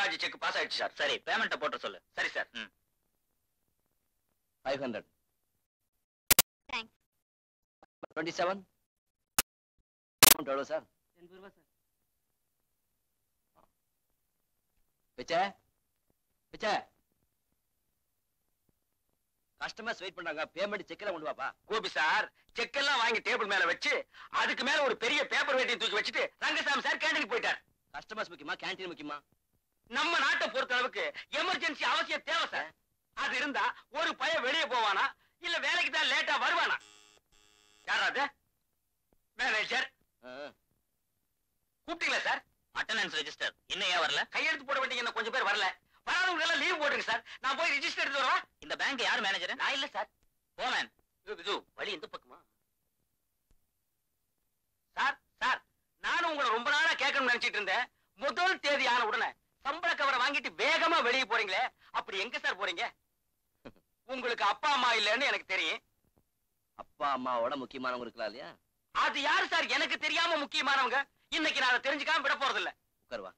Balaji check pass ஆயிடுச்சு sir. சரி, பேமெண்ட்டை போட்டு சொல்லு. சரி சார். 500. தேங்க்ஸ். 27. அமௌண்ட் எவ்வளவு சார்? 80 ரூபாய் சார். பிச்சை பிச்சை கஸ்டமர்ஸ் வெயிட் பண்றாங்க. பேமெண்ட் செக்ல கொண்டு வாப்பா. கோபி சார், செக் எல்லாம் வாங்கி டேபிள் மேல வச்சு அதுக்கு மேல ஒரு பெரிய பேப்பர் வெயிட்டை தூக்கி வச்சுட்டு ரங்கசாமி சார் கேண்டீனுக்கு போயிட்டார். கஸ்டமர்ஸ் முக்கியமா கேண்டீன் முக்கியமா? நம்ம நாட்டை பொறுத்த அளவுக்கு எமர்ஜென்சி அவசியம் தேவை சார். அது இருந்தா ஒரு பையன் வெளியே போவானா இல்ல வேலைக்கு தான் லேட்டா வருவானா? யாராவது மேனேஜர் கூப்பிட்டீங்களா சார்? அட்டெண்டன்ஸ் ரெஜிஸ்டர் இன்னும் ஏன் வரல? கையெழுத்து போட வேண்டிய என்ன கொஞ்சம் பேர் வரல. வராதவங்க எல்லாம் லீவ் போடுங்க சார். நான் போய் ரெஜிஸ்டர் எடுத்து வரவா? இந்த பேங்க் யார் மேனேஜர்? நான் இல்ல சார். போமேன். இது வழி இந்த பக்கமா? சார் சார், நானும் உங்களை ரொம்ப நாளா கேட்கணும்னு நினைச்சிட்டு இருந்தேன். முதல் தேதி ஆன உடனே சம்பள கவரை வாங்கிட்டு வேகமா வெளியே போறீங்களே, அப்படி எங்க சார் போறீங்க? உங்களுக்கு அப்பா அம்மா இல்லன்னு எனக்கு தெரியும். அப்பா அம்மாவோட முக்கியமானவங்க இருக்கலாம் இல்லையா? அது யாரு சார் எனக்கு தெரியாம முக்கியமானவங்க? இன்னைக்கு நான் அதை தெரிஞ்சுக்காம விட போறது இல்ல. உட்காருவா.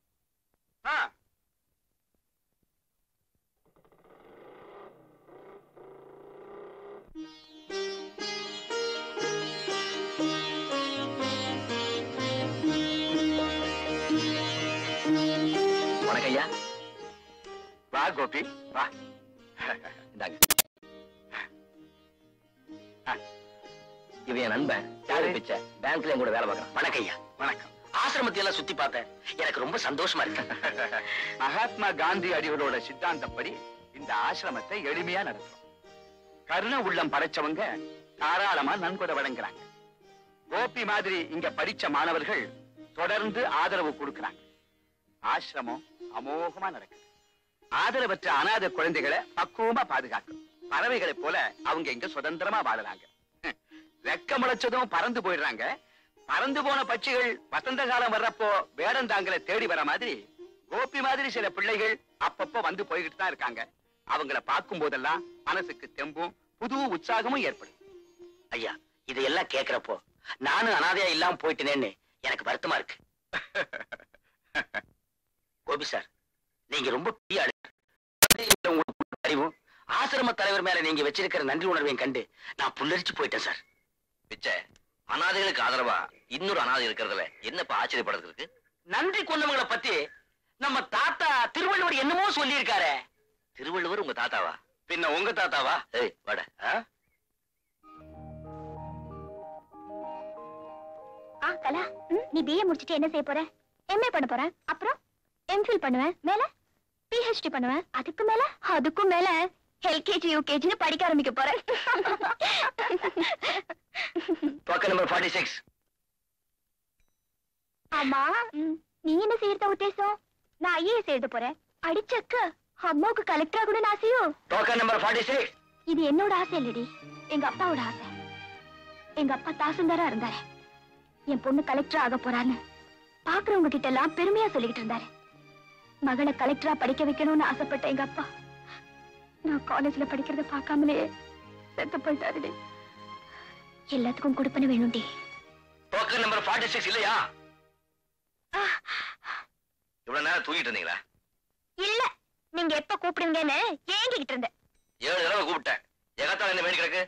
வணக்கம் ஐயா. வா கோபி வா. இந்தாங்க. இவன் என் நண்பன் பிச்சை, பேங்க்ல கூட வேலை பார்க்கறான். வணக்கம் ஐயா. வணக்கம். ஆசிரமத்தை எல்லாம் சுத்தி பார்த்தேன். எனக்கு ரொம்ப சந்தோஷமா இருக்கு. மகாத்மா காந்தி அடிகளோட சித்தாந்தப்படி இந்த ஆசிரமத்தை எளிமையா நடத்துறோம். கருணை உள்ளம் படைச்சவங்க தாராளமா நன்கொடை வழங்குறாங்க. கோபி மாதிரி இங்க படிச்ச மாணவர்கள் தொடர்ந்து ஆதரவு கொடுக்கறாங்க. ஆசிரமம் அமோகமா நடக்குது. ஆதரவற்ற அநாத குழந்தைகளை பக்குவமா பாதுகாக்கும். பறவைகளை போல அவங்க இங்க சுதந்திரமா வாழறாங்க. ரெக்க முளைச்சதும் பறந்து போயிடுறாங்க. பறந்து போன பட்சிகள் வசந்த காலம் வர்றப்போ வேடந்தாங்களை தேடி வர மாதிரி கோபி மாதிரி சில பிள்ளைகள் அப்பப்போ வந்து போய்கிட்டு தான் இருக்காங்க. அவங்கள பார்க்கும் போதெல்லாம் மனசுக்கு தெம்பும் புது உற்சாகமும் ஏற்படும். ஐயா, இதையெல்லாம் கேட்கிறப்போ நானும் அனாதையா இல்லாம போயிட்டேனேன்னு எனக்கு வருத்தமா இருக்கு. கோபி சார், நீங்க ரொம்ப பெரிய அறிவும் ஆசிரம தலைவர் மேல நீங்க வச்சிருக்கிற நன்றி உணர்வையும் கண்டு நான் புல்லரிச்சு போயிட்டேன் சார். பிச்சை, அனாதைகளுக்கு ஆதரவா இன்னொரு அனாதை இருக்கிறதுல என்னப்பா ஆச்சரியப்படுறது இருக்கு? நன்றி கொண்டவங்களை பத்தி நம்ம தாத்தா திருவள்ளுவர் என்னமோ சொல்லி இருக்காரு. திருவள்ளுவர் உங்க தாத்தாவா? பின்ன உங்க தாத்தாவா? ஏய் வாட. கலா, நீ பிஏ முடிச்சிட்டு என்ன செய்ய போற? எம்ஏ பண்ண போற, அப்புறம் எம்ஃபில் பண்ணுவேன், மேல பிஹெச்டி பண்ணுவேன், அதுக்கும் மேல எல்கேஜி யூகேஜின்னு படிக்க ஆரம்பிக்க போறேன். Token number 46. ஆமா, நீ என்ன செய்யறத உத்தேசம்? நான் ஐஏஎஸ் எழுத போறேன். அடிச்சக்க அம்மாவுக்கு கலெக்டர் ஆகணும்னு ஆசையோ? Token number 46. இது என்னோட ஆசை இல்லடி, எங்க அப்பாவோட ஆசை. எங்க அப்பா தாசில்தாரா இருந்தாரு. என் பொண்ணு கலெக்டர் ஆக போறான்னு பாக்குறவங்க கிட்ட எல்லாம் பெருமையா சொல்லிக்கிட்டு இருந்தாரு. மகளை கலெக்டரா படிக்க வைக்கணும்னு ஆசைப்பட்ட எங்க அப்பா நான் காலேஜ்ல படிக்கிறத பார்க்காமலே செத்து போயிட்டாருடி. எல்லாத்துக்கும் கொடுப்பன வேணும்டி. டோக்கன் நம்பர் 46 இல்லையா? இவ்வளவு நேரம் தூங்கிட்டு இருந்தீங்களா? இல்ல, நீங்க எப்ப கூப்பிடுவீங்கன்னு ஏங்கிக்கிட்டு இருந்தேன். 7 தடவை கூப்பிட்டேன். எகத்தால என்ன வேண்டி கிடக்கு?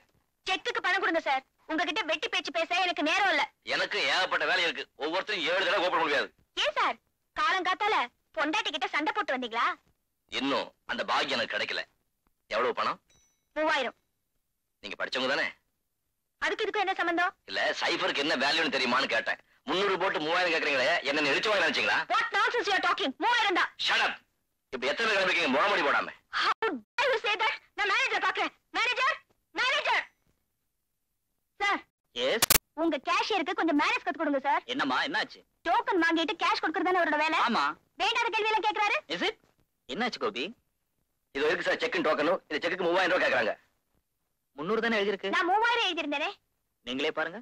செக்குக்கு பணம் கொடுங்க சார். உங்ககிட்ட வெட்டி பேச்சு பேச எனக்கு நேரம் இல்ல. எனக்கு ஏகப்பட்ட வேலை இருக்கு. ஒவ்வொருத்தரும் 7 தடவை கூப்பிட முடியாது. ஏன் சார், காலங்காத்தால பொண்டாட்டி கிட்ட சண்டை போட்டு வந்தீங்களா? இன்னும் அந்த பாக்கியம் எனக்கு கிடைக்கல. எவ்வளவு பணம்? 3000. நீங்க படிச்சவங்க தானே? அதுக்கு இதுக்கு என்ன சம்பந்தம்? இல்ல, சைபருக்கு என்ன வேல்யூன்னு தெரியுமான்னு கேட்டேன். 300 போட்டு 3000 கேக்குறீங்களே, என்ன நெரிச்சு வாங்க நினைச்சீங்களா? What nonsense you are talking? 3000 தான். Shut up. இப்ப எத்தனை பேர் கிளம்பிக்கீங்க முகமடி போடாம? How dare you say that? நான் மேனேஜர் பாக்குறேன். Manager sir. எஸ். உங்க கேஷியருக்கு கொஞ்சம் மேனேஜ் கத்து கொடுங்க சார். என்னம்மா, என்னாச்சு? டோக்கன் வாங்கிட்டு கேஷ் கொடுக்கறதானே அவரோட வேலை. ஆமா. வேண்டாத கேள்வி எல்லாம் கேக்குறாரு. Is it? என்னாச்சு கோபி? இது இருக்கு சார் செக் டோக்கனும். இந்த செக்குக்கு 3000 ரூபாய் கேக்குறாங்க. 300 தானே எழுதி இருக்கு. நான் 3000 எழுதி இருந்தேனே. நீங்களே பாருங்க.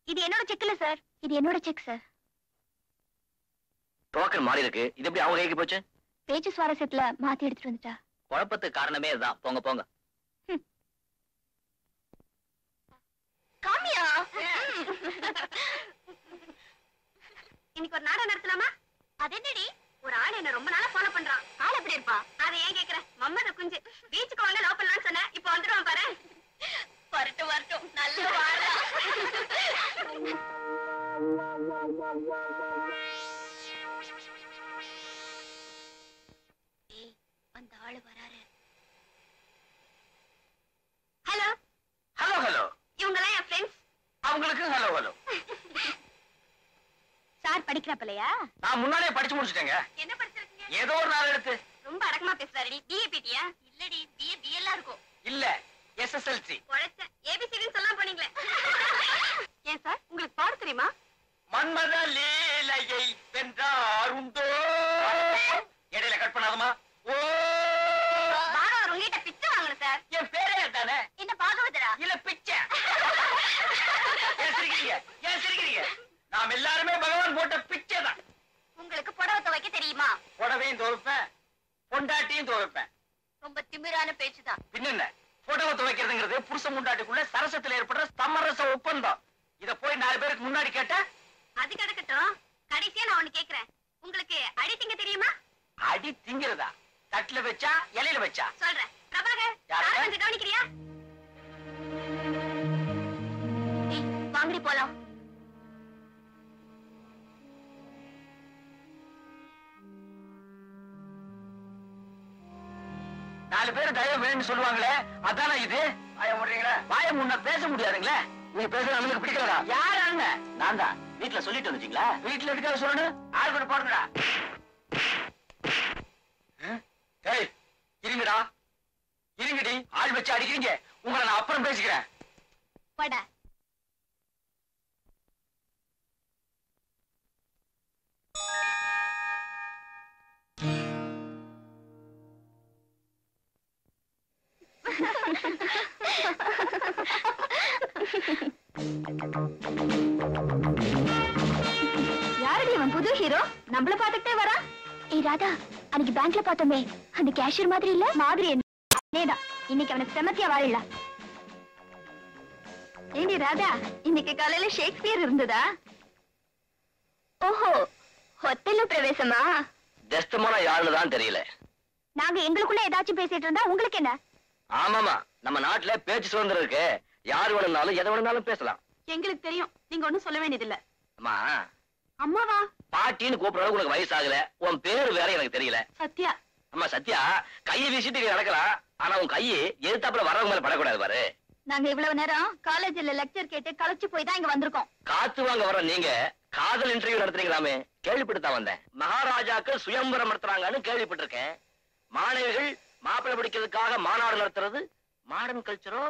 இது என்னோட செக் இல்ல சார். இது என்னோட செக் சார். டோக்கன் மாறி இருக்கு. இது எப்படி அவங்க கைக்கு போச்சு? பேச்சு சுவாரஸ்யத்துல மாத்தி எடுத்துட்டு வந்துட்டா. குழப்பத்துக்கு காரணமே இதுதான். போங்க போங்க. காமியா, இன்னைக்கு ஒரு நாடகம் நடத்தலாமா? அது என்னடி, ஒரு ஆள் என்ன ரொம்ப நாளா ஃபாலோ பண்றான். ஆள் எப்படி இருப்பா? அதை ஏன் கேக்குற? மம்மத குஞ்சு. பீச்சுக்கு வாங்க லவ் பண்ணலாம்னு சொன்ன. இப்போ வந்துருவான் பாரு. வரட்டும் வரட்டும். நல்ல வாடா. அந்த ஆளு வராரு. Hello hello hello. இவங்கெல்லாம் என் ஃப்ரெண்ட்ஸ். அவங்களுக்கு ஹலோ ஹலோ. சார் படிக்கிறப்பலையா? நான் முன்னாடியே படிச்சு முடிச்சிட்டேங்க. என்ன படிச்சிருக்கீங்க? ஏதோ ஒரு நாள் எடுத்து. ரொம்ப அடக்கமா பேசுறாருடி. பிஏபிடியா? இல்லடி, பிஎல்லாம் இருக்கும். இல்ல, எஸ்எஸ்எல்சி. பொழைச்ச ஏபிசிடின்னு சொல்லாம போனீங்களே. ஏன் சார் உங்களுக்கு பாட தெரியுமா? மன்மத லீலையை வென்றார் உண்டோ. இடையில கட் பண்ணாதமா. ஓ பாகவதர் உங்ககிட்ட பிச்சை வாங்கணும் சார். என் பேரே தானே. என்ன பாகவதரா? இல்ல பிச்சை. ஏன் சிரிக்கிறீங்க? ஏன் சிரிக்கிறீங்க? நாம் எல்லாருமே பகவான் போட்ட பிச்சை தான். உங்களுக்கு புடவை துவைக்க தெரியுமா? புடவையும் துவைப்பேன், பொண்டாட்டியும் துவைப்பேன். ரொம்ப திமிரான பேச்சுதான். பின்ன புடவை துவைக்கிறதுங்கிறது புருஷன் முண்டாட்டிக்குள்ள சரசத்துல ஏற்படுற சமரச ஒப்பந்தம். இத போய் 4 பேருக்கு முன்னாடி கேட்ட அது கிடக்கட்டும். கடைசியா நான் ஒண்ணு கேக்குறேன். உங்களுக்கு அடி திங்க தெரியுமா? அடி திங்கிறதா? தட்டுல வச்சா இலையில வச்சா? சொல்றேன். பிரபாகர், யாரு? கொஞ்சம் கவனிக்கிறியா? வாங்கடி போலாம். நாலு பேர் தயவு வேணும்னு சொல்லுவாங்களே, அதானே இது? வாய மூடுறீங்களா? வாய முன்ன பேச முடியாதுங்களே. நீ பேசுறது நம்மளுக்கு பிடிக்கலடா. யார் அண்ணன்? நான் தான். வீட்டுல சொல்லிட்டு வந்துட்டீங்களா? வீட்டுல எடுக்க சொல்லணும். ஆள் கூட போடுங்கடா. ஏய், இருங்கடா, இருங்கடி. ஆள் வச்சு அடிக்கிறீங்க. உங்களை நான் அப்புறம் பேசிக்கிறேன். போடா. யாரடி அவன்? புது ஹீரோ நம்மள பாத்துக்கிட்டே வரா. ஏய் ராதா, அன்னைக்கு பேங்க்ல பார்த்தோமே, அந்த கேஷியர் மாதிரி இல்ல? மாதிரி என்னடா? இன்னைக்கு அவனுக்கு செமத்தியா வாழல. ஏண்டி ராதா, இன்னைக்கு காலையில ஷேக்ஸ்பியர் இருந்ததா? ஓஹோ, ஹோட்டல்ல பிரவேசமா? ஜஸ்டமான யாருன்னு தெரியல. நாங்க எங்களுக்குள்ள ஏதாச்சும் பேசிட்டு இருந்தா உங்களுக்கு என்ன? ஆமாமா, நம்ம நாட்டுல பேச்சு சுதந்திரம் இருக்கு. யாரு வேணும்னாலும் எதை வேணும்னாலும் பேசலாம். எங்களுக்கு தெரியும், நீங்க ஒண்ணும் சொல்ல வேண்டியதில்ல. அம்மா, அம்மாவா? பாட்டின்னு கூப்பிடுற அளவுக்கு உனக்கு வயசு ஆகல. உன் பேரு வேற எனக்கு தெரியல. சத்யா. அம்மா சத்யா, கையை வீசிட்டு நீ நடக்கலாம். ஆனா உன் கையை எதிர்த்தாப்புல வரவங்க மேல படக்கூடாது பாரு. நாங்க இவ்வளவு நேரம் காலேஜ்ல லெக்சர் கேட்டு களைச்சு போய் தான் இங்க வந்திருக்கோம். காத்து வாங்க வர நீங்க காதல் இன்டர்வியூ நடத்துறீங்களாமே, கேள்விப்பட்டுதான் வந்தேன். மகாராஜாக்கு சுயம்பரம் நடத்துறாங்கன்னு கேள்விப்பட்டிருக்கேன். மாணவிகள் மாப்பிள்ளை பிடிக்கிறதுக்காக மாநாடு நடத்துறது மாடர்ன் கல்ச்சரோ?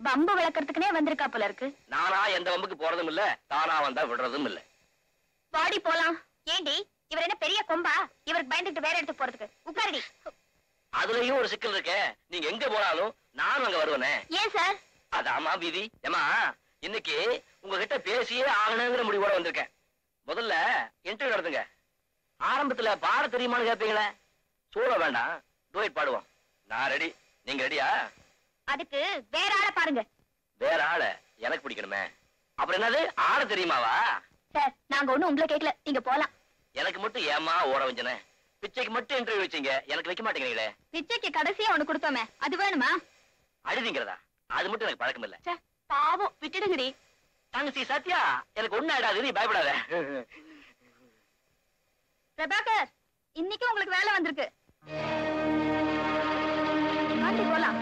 பம்பு விளக்கறதுக்குனே வந்திருக்கா போல இருக்கு. நானா எந்த வம்புக்கு போறதும் இல்ல, தானா வந்தா விடுறதும் இல்ல. பாடி போலாம். ஏண்டி, இவர் என்ன பெரிய கொம்பா? இவருக்கு பயந்துட்டு வேற இடத்துக்கு போறதுக்கு? உட்காருடி. அதுலயும் ஒரு சிக்கல் இருக்கே. நீங்க எங்க போனாலும் நானும் அங்க வருவேனே. ஏன் சார்? அதாமா விதி. ஏமா, இன்னைக்கு உங்ககிட்ட பேசியே ஆகணுங்கிற முடிவோட வந்திருக்கேன். முதல்ல இன்டர்வியூ நடத்துங்க. ஆரம்பத்துல பாட தெரியுமான்னு கேட்பீங்களே, சூழ வேண்டாம், டூயட் பாடுவோம். நான் ரெடி, நீங்க ரெடியா? அதுக்கு வேற ஆளை பாருங்க. வேற ஆள எனக்கு பிடிக்கணுமே. அப்புறம் என்னது, ஆட தெரியுமாவா? சார், நாங்க ஒண்ணும் உங்களை கேட்கல, நீங்க போலாம். எனக்கு மட்டும் ஏமா ஓட வஞ்சனே? பிச்சைக்கு மட்டும் இன்டர்வியூ வச்சீங்க, எனக்கு வைக்க மாட்டேங்கிறீங்களே. பிச்சைக்கு கடைசியா ஒண்ணு கொடுத்தோமே, அது வேணுமா? அழுதிங்கிறதா? அது மட்டும் எனக்கு பழக்கம் இல்ல. பாவம், விட்டுடுங்கடி. தங்கச்சி சத்யா, எனக்கு ஒண்ணு ஆயிடாது, நீ பயப்படாத. பிரபாகர், இன்னைக்கு உங்களுக்கு வேலை வந்திருக்கு. வாடி போலாம்.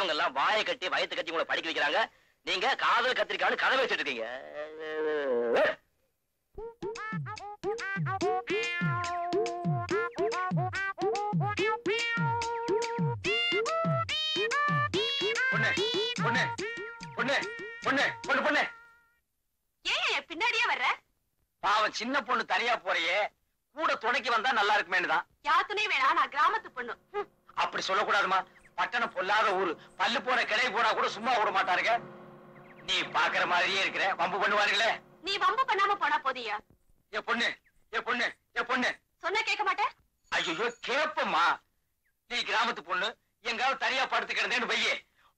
பெத்தவங்க எல்லாம் வாயை கட்டி வயத்து கட்டி உங்களை படிக்க வைக்கிறாங்க. நீங்க காதல் கத்திரிக்கான்னு கதை வச்சுட்டு இருக்கீங்க. பொண்ணு பொண்ணு பொண்ணு பொண்ணு பொண்ணு ஏன் பின்னாடியே வர்ற? பாவம் சின்ன பொண்ணு தனியா போறியே, கூட துணைக்கு வந்தா நல்லா இருக்குமேனு தான். யார் துணை வேணா, நான் கிராமத்து பொண்ணு. அப்படி சொல்லக்கூடாதுமா. பட்டணம் பொல்லாத ஊரு. பல்லு போன கிளை போனா கூட சும்மா விட மாட்டாருங்க. நீ பாக்குற மாதிரியே இருக்கிற. வம்பு பண்ணுவாருங்களே. நீ வம்பு பண்ணாம போனா போதியா? ஏ பொண்ணு ஏ பொண்ணு ஏ பொண்ணு சொன்னா கேட்க மாட்டேன். ஐயோ கேப்பம்மா. நீ கிராமத்து பொண்ணு, எங்காவது தனியா படுத்து கிடந்தேன்னு பையே.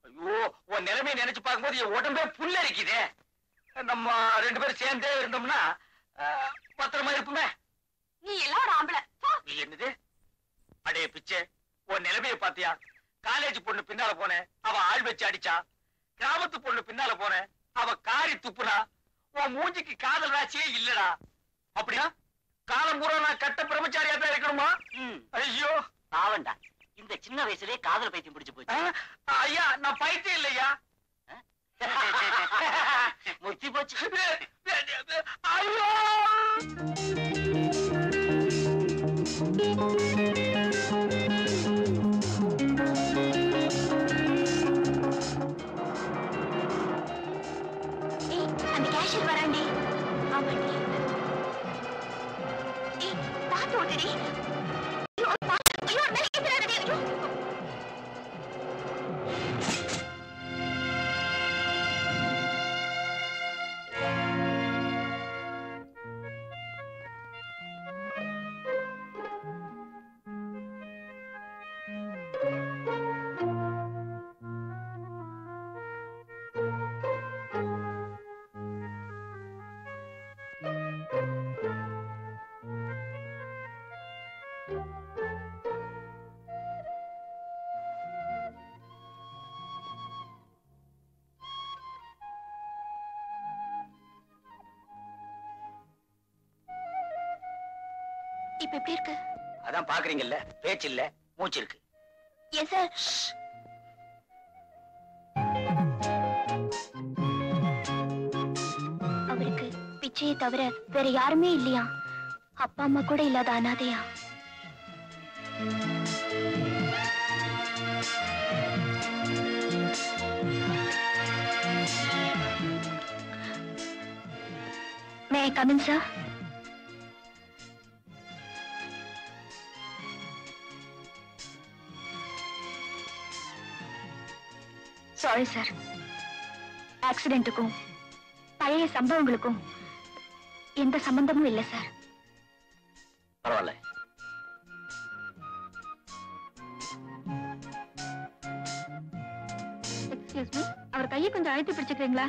ஐயோ உன் நிலைமையை நினைச்சு பார்க்கும்போது என் உடம்பே புல்லரிக்குதே. நம்ம 2 பேரும் சேர்ந்தே இருந்தோம்னா பத்திரமா இருப்புமே. நீ எல்லாம் ஒரு ஆம்பளை. என்னது? அடே பிச்சை, உன் நிலைமையை பாத்தியா? காலேஜ் பொண்ணு பின்னால போனேன், அவ ஆள் வச்சு அடிச்சா. கிராமத்து பொண்ணு பின்னால போனேன், அவ காரி துப்புனா. உன் மூஞ்சிக்கு காதல் ராசியே இல்லடா. அப்படியா? காலம் பூரா நான் கட்ட பிரம்மச்சாரியா தான் இருக்கணுமா? ஐயோ பாவண்டா, இந்த சின்ன வயசுலயே காதல் பைத்தியம் பிடிச்சு போச்சு. ஐயா, நான் பைத்தியம் இல்லையா. முத்தி போச்சு. ஐயோ அந்த கேஷியர் வராண்டி. ஆமாண்டி. பார்த்து ஓட்டுடி. ஐயோ நினைக்கிறாரடி. ஐயோ இப்ப எப்படி இருக்கு? அதான் பாக்குறீங்கல்ல, பேச்சு இல்ல, மூச்சு இருக்கு. Yes sir. அவருக்கு பிச்சையை தவிர வேற யாருமே இல்லையா? அப்பா அம்மா கூட இல்லாத அனாதையா? May I come in, sir? Sorry sir. ஆக்சிடென்ட்டுக்கும் பழைய சம்பவங்களுக்கும் எந்த சம்பந்தமும் இல்லை சார். பரவாயில்ல. எக்ஸ்கியூஸ் மீ, அவர் கையை கொஞ்சம் அழுத்தி பிடிச்சுக்கிறீங்களா?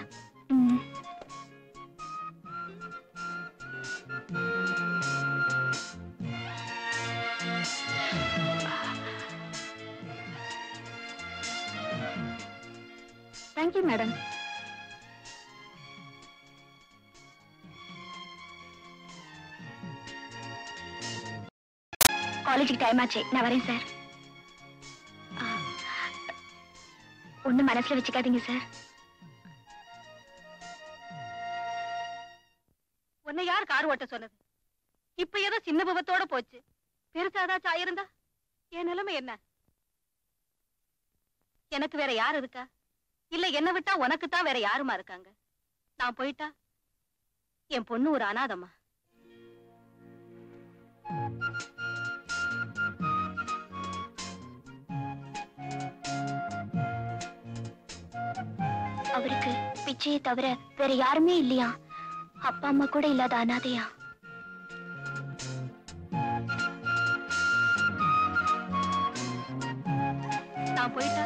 Thank you madam. காலேஜுக்கு டைம் ஆச்சு, நான் வரேன் சார். ஒண்ணும் மனசுல வச்சுக்காதீங்க சார். உன்னை யார் கார் ஓட்ட சொன்னது? இப்ப ஏதோ சின்ன விபத்தோட போச்சு. பெருசா ஏதாச்சும் ஆயிருந்தா என் நிலைமை என்ன? எனக்கு வேற யார் இருக்கா? இல்ல என்ன விட்டா உனக்குத்தான் வேற யாருமா இருக்காங்க? நான் போயிட்டா என் பொண்ணு ஒரு அனாதம்மா. அவருக்கு பிச்சையை தவிர வேற யாருமே இல்லையா? அப்பா அம்மா கூட இல்லாத அனாதையா? நான் போயிட்டா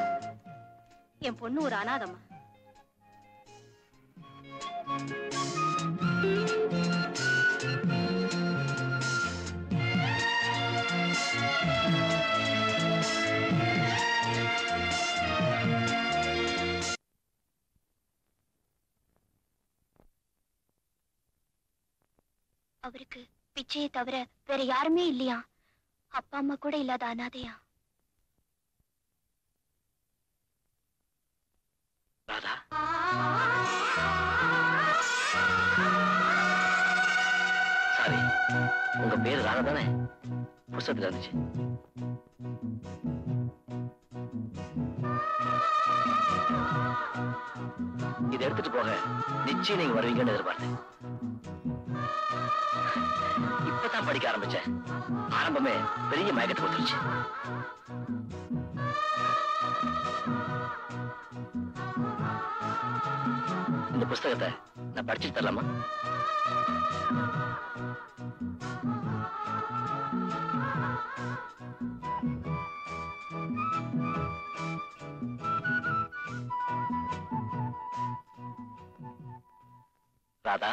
என் பொண்ணு ஒரு அனாதம்மா. அவருக்கு பிச்சையை தவிர வேற யாருமே இல்லையா? அப்பா அம்மா கூட இல்லாத அனாதையா? சாரி, உங்க பேரு ராதா தானே? புஸ்தகத்துல இருந்துச்சு. இதை எடுத்துட்டு போக நிச்சயம் நீங்க வருவீங்கன்னு எதிர்பார்த்தேன். இப்பதான் படிக்க ஆரம்பிச்சேன். ஆரம்பமே பெரிய மயக்கத்தை கொடுத்துருச்சு. இந்த புஸ்தகத்தை நான் படிச்சுட்டு தரலாமா? ராதா,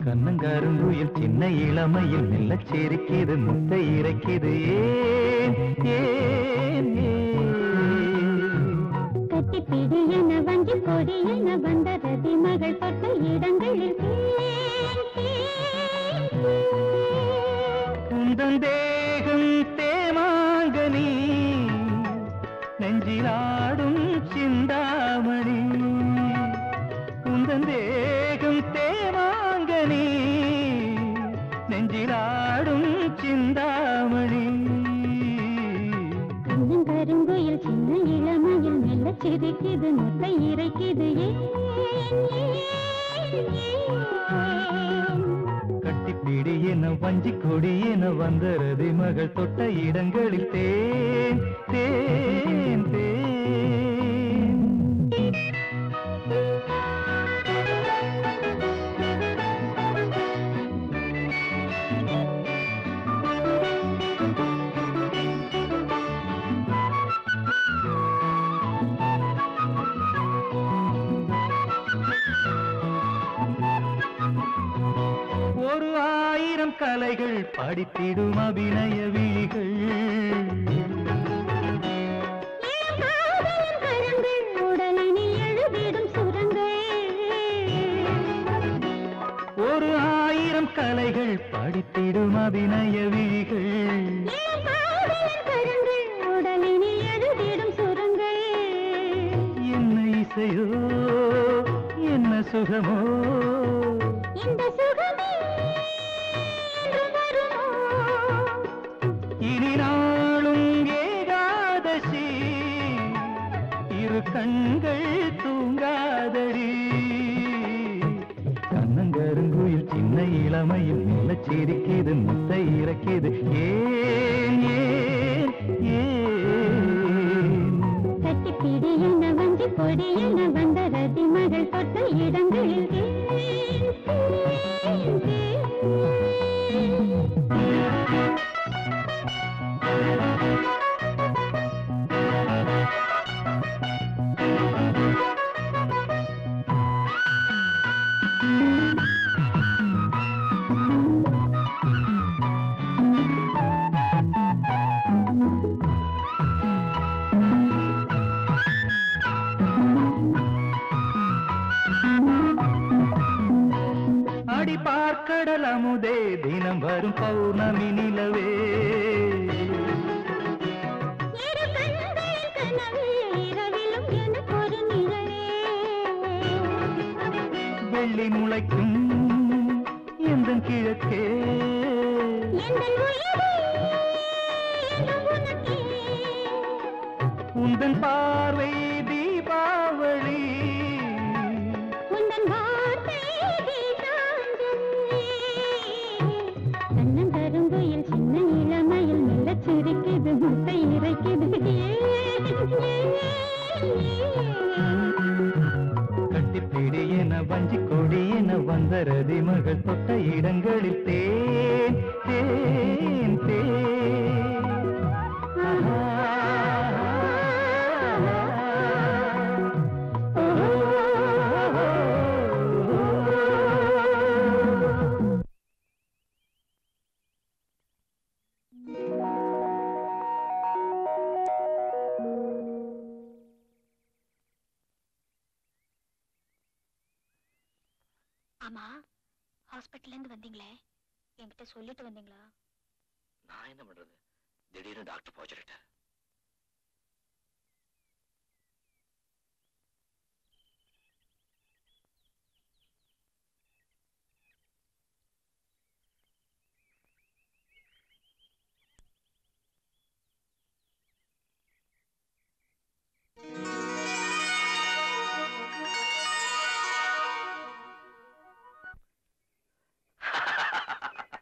கண்ணங்கருங்குயில் சின்ன இளமையில் மெல்ல சிரிக்கிது முத்தை இறைக்கிது ஏன் ஏன் கட்டிப்பிடி என வங்கி கொடி என வந்த ரதி மகள் தொட்ட இடங்களில் உந்தன் தேகம் தேமாங்கனி நெஞ்சிலாடும் சிந்தாமணி உந்தன் தேகம் தேமாங்கனி நெஞ்சிலாடும் சிந்தாமணி கருங்குயில் சின்ன இளமையில் மெல்ல சிரிக்குது முத்தை இறைக்குது கட்டிப்பிடி என வஞ்சி கொடி என வந்தரது மகள் தொட்ட இடங்களில் தேன் தேன் தேன் ஒரு ஆயிரம் கலைகள் படித்திடும் அபிநய விழிகள் உடலினில் எழுதிடும் சுரங்கள் ஒரு ஆயிரம் கலைகள் படித்திடும் அபிநய விழிகள் உடலினில் எழுதிடும் சுரங்கள் என்ன இசையோ என்ன சுகமோ இந்த சுகமே இனி நான் கொடியென வந்த ரதி மகள் தொட்ட இடங்களில் அடி பார்க்கடல் அமுதே தினம் வரும் பௌர்ணமி நிலவே வெள்ளி முளைக்கும் எந்தன் கிழக்கே உந்தன் பார்வை தீபாவளி கருங்குயில் சின்ன இளமையில் மெல்ல சிரிக்குது முட்டை இறைக்குது கட்டிப்பிடி என வஞ்சி கொடி என வந்த ரதி மகள் தொட்ட இடங்களில் தேன் தேன் தேன் ஆஹா. ஆமா, ஹாஸ்பிட்டல்ல இருந்து வந்தீங்களே, என்கிட்ட சொல்லிட்டு வந்தீங்களா? நான் என்ன பண்றது, திடீர்னு டாக்டர் போச்சுட்டார்.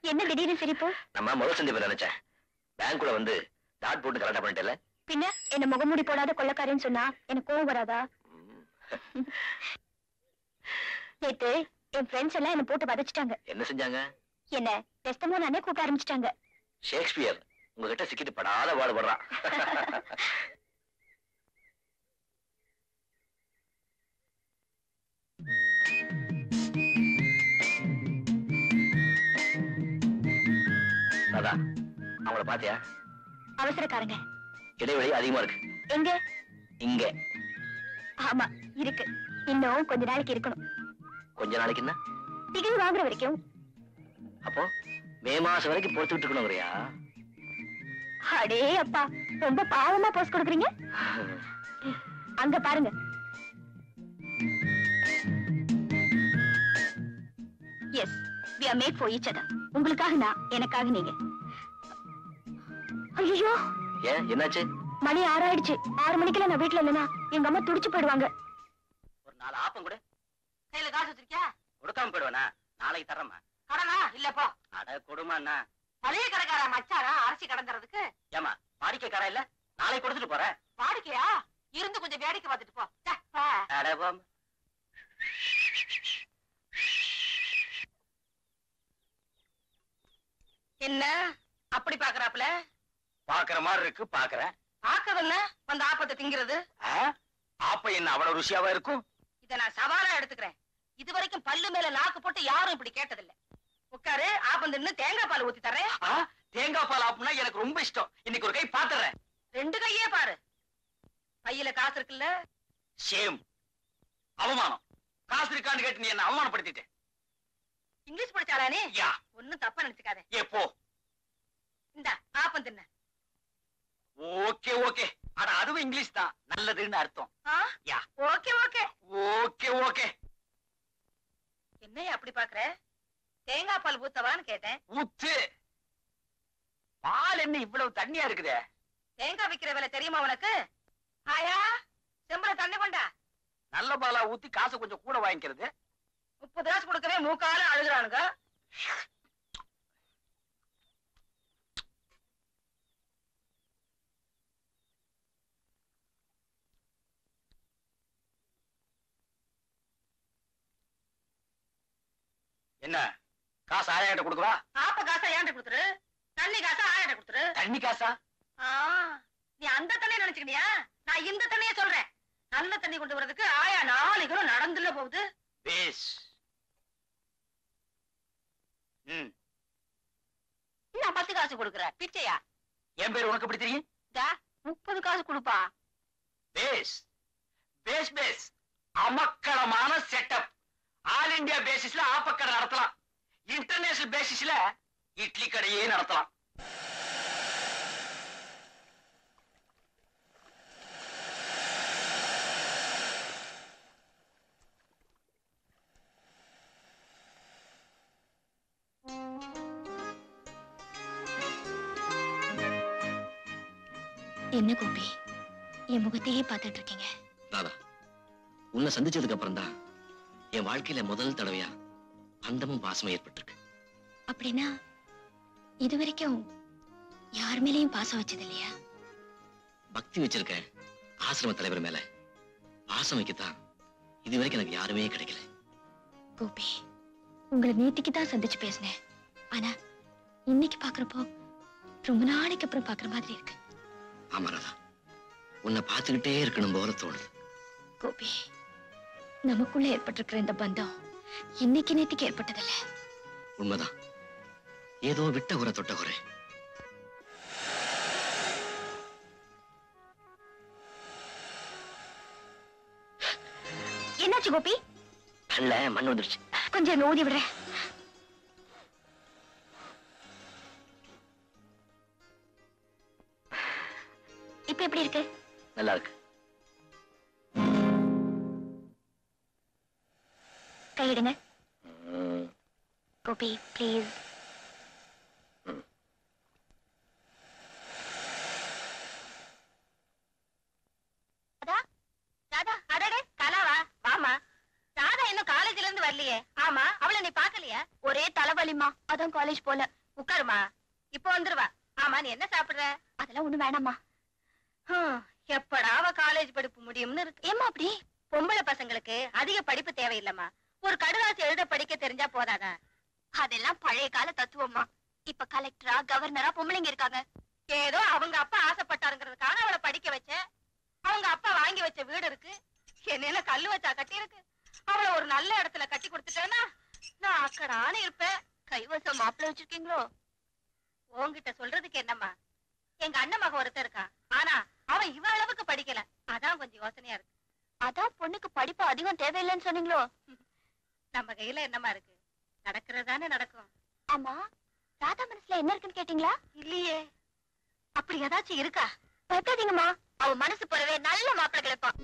என்ன திடீர்னு சிரிப்பு? நம்ம முதல் சந்திப்பு நினைச்சேன். பேங்க்குள்ள வந்து டாட் போட்டு கரெக்டா பண்ணிட்டல. பின்ன என்ன முகமூடி போடாத கொள்ளக்காரன்னு சொன்னா எனக்கு கோவம் வராதா? நேத்து என் ஃப்ரெண்ட்ஸ் எல்லாம் என்ன போட்டு வதச்சிட்டாங்க. என்ன செஞ்சாங்க? என்ன டெஸ்டமோ நானே கூப்பிட ஆரம்பிச்சிட்டாங்க. ஷேக்ஸ்பியர் உங்ககிட்ட சிக்கிட்டு படாத பாடுபடுறான். அதான் அவங்கள பாத்தியா? அவசரக்காரங்க. இடைவெளி அதிகமா இருக்கு. எங்க? இங்க. ஆமா இருக்கு. இன்னும் கொஞ்ச நாளைக்கு இருக்கணும். கொஞ்ச நாளைக்கு என்ன? டிகிரி வாங்குற வரைக்கும். அப்போ மே மாசம் வரைக்கும் பொறுத்துட்டு இருக்கணுங்கிறியா? அடே அப்பா, ரொம்ப பாவமா போஸ் கொடுக்குறீங்க. அங்க பாருங்க. Yes, we are made for each other. உங்களுக்காக நான், எனக்காக நீங்க. ஐயோ, ஏன் என்னாச்சு? மணி 6 ஆயிடுச்சு. 6 மணிக்கெல்லாம் நான் வீட்டுல இல்லைன்னா எங்க அம்மா துடிச்சு போயிடுவாங்க. ஒரு 4 ஆப்பம் கொடு. கையில காசு வச்சிருக்கியா? கொடுக்காம போயிடுவேனா? நாளைக்கு தரமா? கடனா இல்லப்பா. அட கொடுமாண்ணா. பழைய கடைக்கார மச்சாரா அரிசி கடந்துறதுக்கு. ஏமா வாடிக்கைக்கார இல்ல? நாளைக்கு கொடுத்துட்டு போறேன். வாடிக்கையா? இருந்து கொஞ்சம் வேடிக்கை பார்த்துட்டு போ. அட போம். என்ன அப்படி பாக்குறாப்ல? பாக்குற மாதிரி இருக்கு, பாக்குறேன். பாக்குறது என்ன? வந்து ஆப்பத்தை திங்கிறது. ஆப்ப என்ன அவ்வளவு ருசியாவா இருக்கும்? இத நான் சவாலா எடுத்துக்கிறேன். இதுவரைக்கும் பல்லு மேல நாக்கு போட்டு யாரும் இப்படி கேட்டதில்லை. உட்காரு, ஆப்பம் தின்னு தேங்காய் பால் ஊத்தி தரேன். தேங்காய் பால் ஆப்புனா எனக்கு ரொம்ப இஷ்டம். இன்னைக்கு ஒரு கை பாத்துறேன். 2 கையே பாரு. பையில காசு இருக்குல்ல? சேம். அவமானம். காசு இருக்கான்னு கேட்டு நீ என்ன அவமானப்படுத்திட்ட. இங்கிலீஷ் படிச்சாளா நீ? யா. ஒண்ணும் தப்பா நினைச்சுக்காத. ஏ போ. இந்த ஆப்பம் தின்ன. Okay okay. அட அதுவும் இங்கிலீஷ் தான். நல்லதுன்னு அர்த்தம். Yeah. Okay okay. Okay okay. என்னைய அப்படி பாக்குற? தேங்காய் பால் ஊத்தவான்னு கேட்டேன். ஊத்து. பால் என்ன இவ்வளவு தண்ணியா இருக்குதே? தேங்காய் விக்கிற விலை தெரியுமா உனக்கு? ஆயா, செம்பல தண்ணி கொண்டா. நல்ல பாலா ஊத்தி காசு கொஞ்சம் கூட வாங்கிக்கிறது. 30 காசு கொடுக்கவே மூக்கால அழுகுறானுங்க. என்ன காசு ஆயாட்ட கொடுக்கவா? ஆப்ப காசா ஏன்ட்ட கொடுத்துரு, தண்ணி காசா ஆயாட்ட கொடுத்துரு. தண்ணி காசா? ஆ, நீ அந்த தண்ணியை நினைச்சுக்கிட்டியா? நான் இந்த தண்ணியை சொல்றேன். நல்ல தண்ணி கொண்டு வரதுக்கு ஆயா 4 கிலோ நடந்துல போகுது. பேஸ். நான் 10 காசு கொடுக்குறேன். பிச்சையா? என் பேர் உனக்கு எப்படி தெரியும்? 30 காசு கொடுப்பா. பேஸ் பேஸ் பேஸ். அமக்களமான செட்டப். ஆல் இந்தியா பேசிஸ்ல ஆப்பக்கடை நடத்தலாம், இன்டர்நேஷனல் பேசிஸ்ல இட்லி கடையே நடத்தலாம். என்ன கோபி, என் முகத்தையே பார்த்துட்டு இருக்கீங்க? ராதா, உன்னை சந்திச்சதுக்கு அப்புறம் தான் என் வாழ்க்கையில முதல் தடவையா அந்தமும் பாசமும் ஏற்பட்டிருக்கு. அப்படின்னா இதுவரைக்கும் யார் மேலேயும் பாசம் வச்சது இல்லையா? பக்தி வச்சிருக்க ஆசிரம தலைவர் மேல பாசம் வைக்கத்தான் இதுவரைக்கும் எனக்கு யாருமே கிடைக்கல. கோபி, உங்களை நேத்திக்கு தான் சந்திச்சு பேசினேன். ஆனா இன்னைக்கு பாக்குறப்போ ரொம்ப நாளைக்கு அப்புறம் பாக்குற மாதிரி இருக்கு. ஆமா ராதா, உன்னை பார்த்துக்கிட்டே இருக்கணும் போல தோணுது. கோபி, நமக்குள்ள ஏற்பட்டிருக்கிற இந்த பந்தம் இன்னைக்கு நேத்திக்கு ஏற்பட்டதில்ல. உண்மைதான், ஏதோ விட்ட குறை தொட்ட குறை. என்னாச்சு கோபி? கண்ணுல மண் வந்துருச்சு. கொஞ்சம் ஊதி விடுறேன். இப்ப எப்படி இருக்கு? நல்லா இருக்கு. கையிடுங்க கோபி, ப்ளீஸ். ராதா, அடடே, கலாவா? வாமா. ராதா இன்னும் காலேஜ்ல இருந்து வரலையே. ஆமா, அவளை நீ பாக்கலையா? ஒரே தலைவலிமா, அதான் காலேஜ் போல. உட்காருமா, இப்போ வந்துருவா. ஆமா, நீ என்ன சாப்பிடுற? அதெல்லாம் ஒண்ணு வேணாமா. எப்படா அவ காலேஜ் படிப்பு முடியும்னு இருக்கு. ஏமா அப்படி? பொம்பளை பசங்களுக்கு அதிக படிப்பு தேவையில்லம்மா, ஒரு கடுதாசி எழுத படிக்க தெரிஞ்சா போதாதா? அதெல்லாம் பழைய கால தத்துவமா. இப்ப கலெக்டரா கவர்னரா பொம்பளைங்க இருக்காங்க. ஏதோ அவங்க அப்பா ஆசைப்பட்டாருங்கிறதுக்காக அவளை படிக்க வச்ச. அவங்க அப்பா வாங்கி வச்ச வீடு இருக்கு, என்ன கல்லு வச்சா கட்டி இருக்கு. அவளை ஒரு நல்ல இடத்துல கட்டி கொடுத்துட்டேன்னா நான் அக்கடான்னு இருப்பேன். கைவசம் மாப்பிள்ள வச்சிருக்கீங்களோ? உன்கிட்ட சொல்றதுக்கு என்னம்மா, எங்க அண்ணன் மக ஒருத்தர் இருக்கா, ஆனா அவன் இவ அளவுக்கு படிக்கல. அதான் கொஞ்சம் யோசனையா இருக்கு. அதான் பொண்ணுக்கு படிப்பு அதிகம் தேவையில்லைன்னு சொன்னீங்களோ? நம்ம கையில என்னமா இருக்கு, நடக்கிறதானே நடக்கும். ஆமா, ராதா மனசுல என்ன இருக்குன்னு கேட்டீங்களா? இல்லையே, அப்படி ஏதாச்சும் இருக்கா? பயப்படாதீங்கம்மா, அவ மனசு போறவே நல்ல மாப்பிள்ள கிடைப்பான்.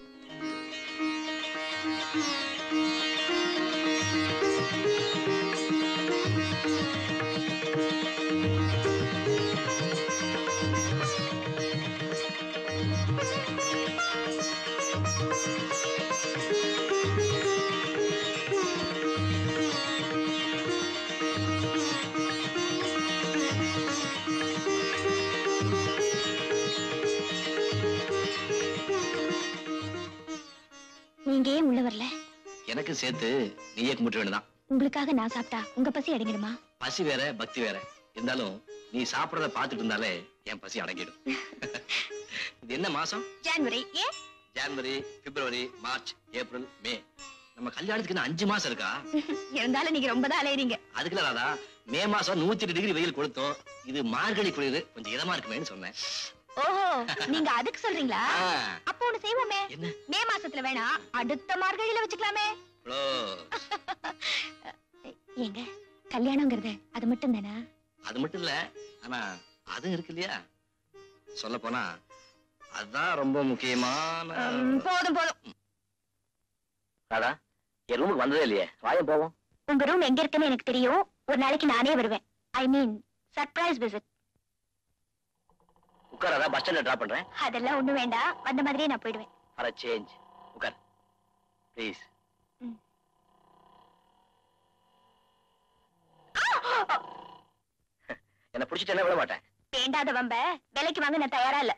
நீங்க ஏன் உள்ள வரல? எனக்கு சேர்த்து நீயே கும்பிட்டு வேணுதான். உங்களுக்காக நான் சாப்பிட்டா உங்க பசி அடங்கிடுமா? பசி வேற பக்தி வேற இருந்தாலும் நீ சாப்பிடறத பாத்துட்டு இருந்தாலே என் பசி அடங்கிடும். இது என்ன மாசம்? ஜனவரி. ஏன்? ஜனவரி, பிப்ரவரி, மார்ச், ஏப்ரல், மே. நம்ம கல்யாணத்துக்கு இன்னும் 5 மாசம் இருக்கா? இருந்தாலும் நீங்க ரொம்ப தான் அலையறீங்க. அதுக்குல ராதா, மே மாசம் 108 டிகிரி வெயில் கொடுத்தோம். இது மார்கழி குளிர், கொஞ்சம் இதமா இருக்குமேன்னு சொன்னேன். ஓஹோ, நீங்க அதுக்கு சொல்றீங்களா? ஆ, அப்ப ஒண்ணு செய்வோமே. என்ன? மே மாசத்துல வேணா அடுத்த மார்கழியில வச்சுக்கலாமே. close. ஏங்க, கல்யாணங்கிறது அது மட்டும் தானே? அது மட்டும் இல்ல, ஆனா அது இருக்கு இல்லையா, சொல்ல போனா அதுதான் ரொம்ப முக்கியமான. போதும் போதும். ராதா, என் ரூமுக்கு வந்ததே இல்லையே, வாயம் போவோம். உங்க ரூம் எங்க இருக்குன்னு எனக்கு தெரியும். ஒரு நாளைக்கு நானே வருவேன். ஐ மீன் சர்ப்ரைஸ் விசிட். உட்காராதா, பஸ் ஸ்டாண்ட்ல டிராப் பண்றேன். அதெல்லாம் ஒண்ணு வேண்டாம், வந்த மாதிரியே நான் போயிடுவேன். For a change. உட்கார் ப்ளீஸ். என்ன பிடிச்சிட்டு விட மாட்டேன். வேண்டாத வம்ப விலைக்கு வாங்க நான் தயாரா இல்ல.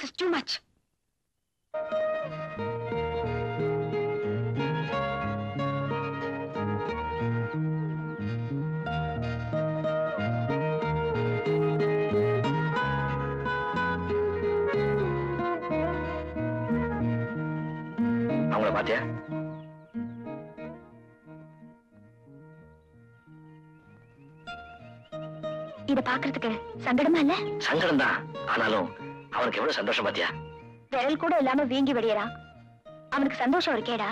This is too much. அவங்கள பாத்தியா? இத பாக்குறதுக்கு சங்கடமா இல்ல? சங்கடம் தான். ஆனாலும் அவனுக்கு எவ்வளவு சந்தோஷம் பாத்தியா? விரல் கூட இல்லாம வீங்கி வெடியறான். அவனுக்கு சந்தோஷம் இருக்கேடா.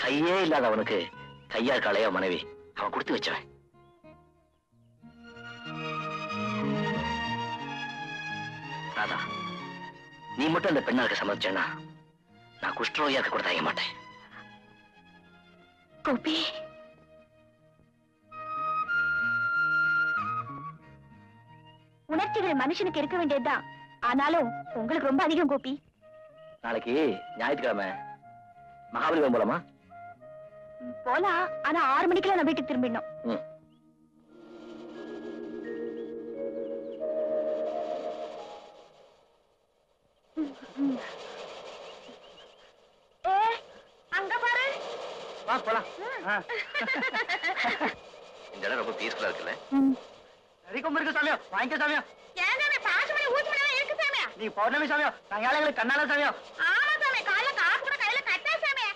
கையே இல்லாத அவனுக்கு கையால் காளையா மனைவி அவன் கொடுத்து வச்சவன். ராதா, நீ மட்டும் அந்த பெண்ணாருக்கு சம்மதிச்சேன்னா நான் குஷ்டரோகியா இருக்க கூட தயங்க மாட்டேன். கோபி, உணர்ச்சிகள் மனுஷனுக்கு இருக்க வேண்டியதுதான். ஆனாலும் உங்களுக்கு ரொம்ப அதிகம் கோபி. நாளைக்கு ஞாயிற்றுக்கிழமை மகாபலிபுரம் போலாமா? போலாம். ஆனா 6 மணிக்கெல்லாம் நான் வீட்டுக்கு திரும்பிடணும். அங்க பாரு. வா போலாம். இந்த இடம் ரொம்ப பீஸ்ஃபுல்லா இருக்குல்ல? நரிக்கும் இருக்கு சாமியோ, வாங்கிக்க சாமியோ. ஏன்னா பாசமணி ஊத்துமணி இருக்கு சாமி. நீ பௌர்ணமி சாமியோ, சாயங்காலங்களுக்கு கண்ணால சாமியோ. ஆமா சாமி, காலைல காசு கூட கையில கட்டா சாமி.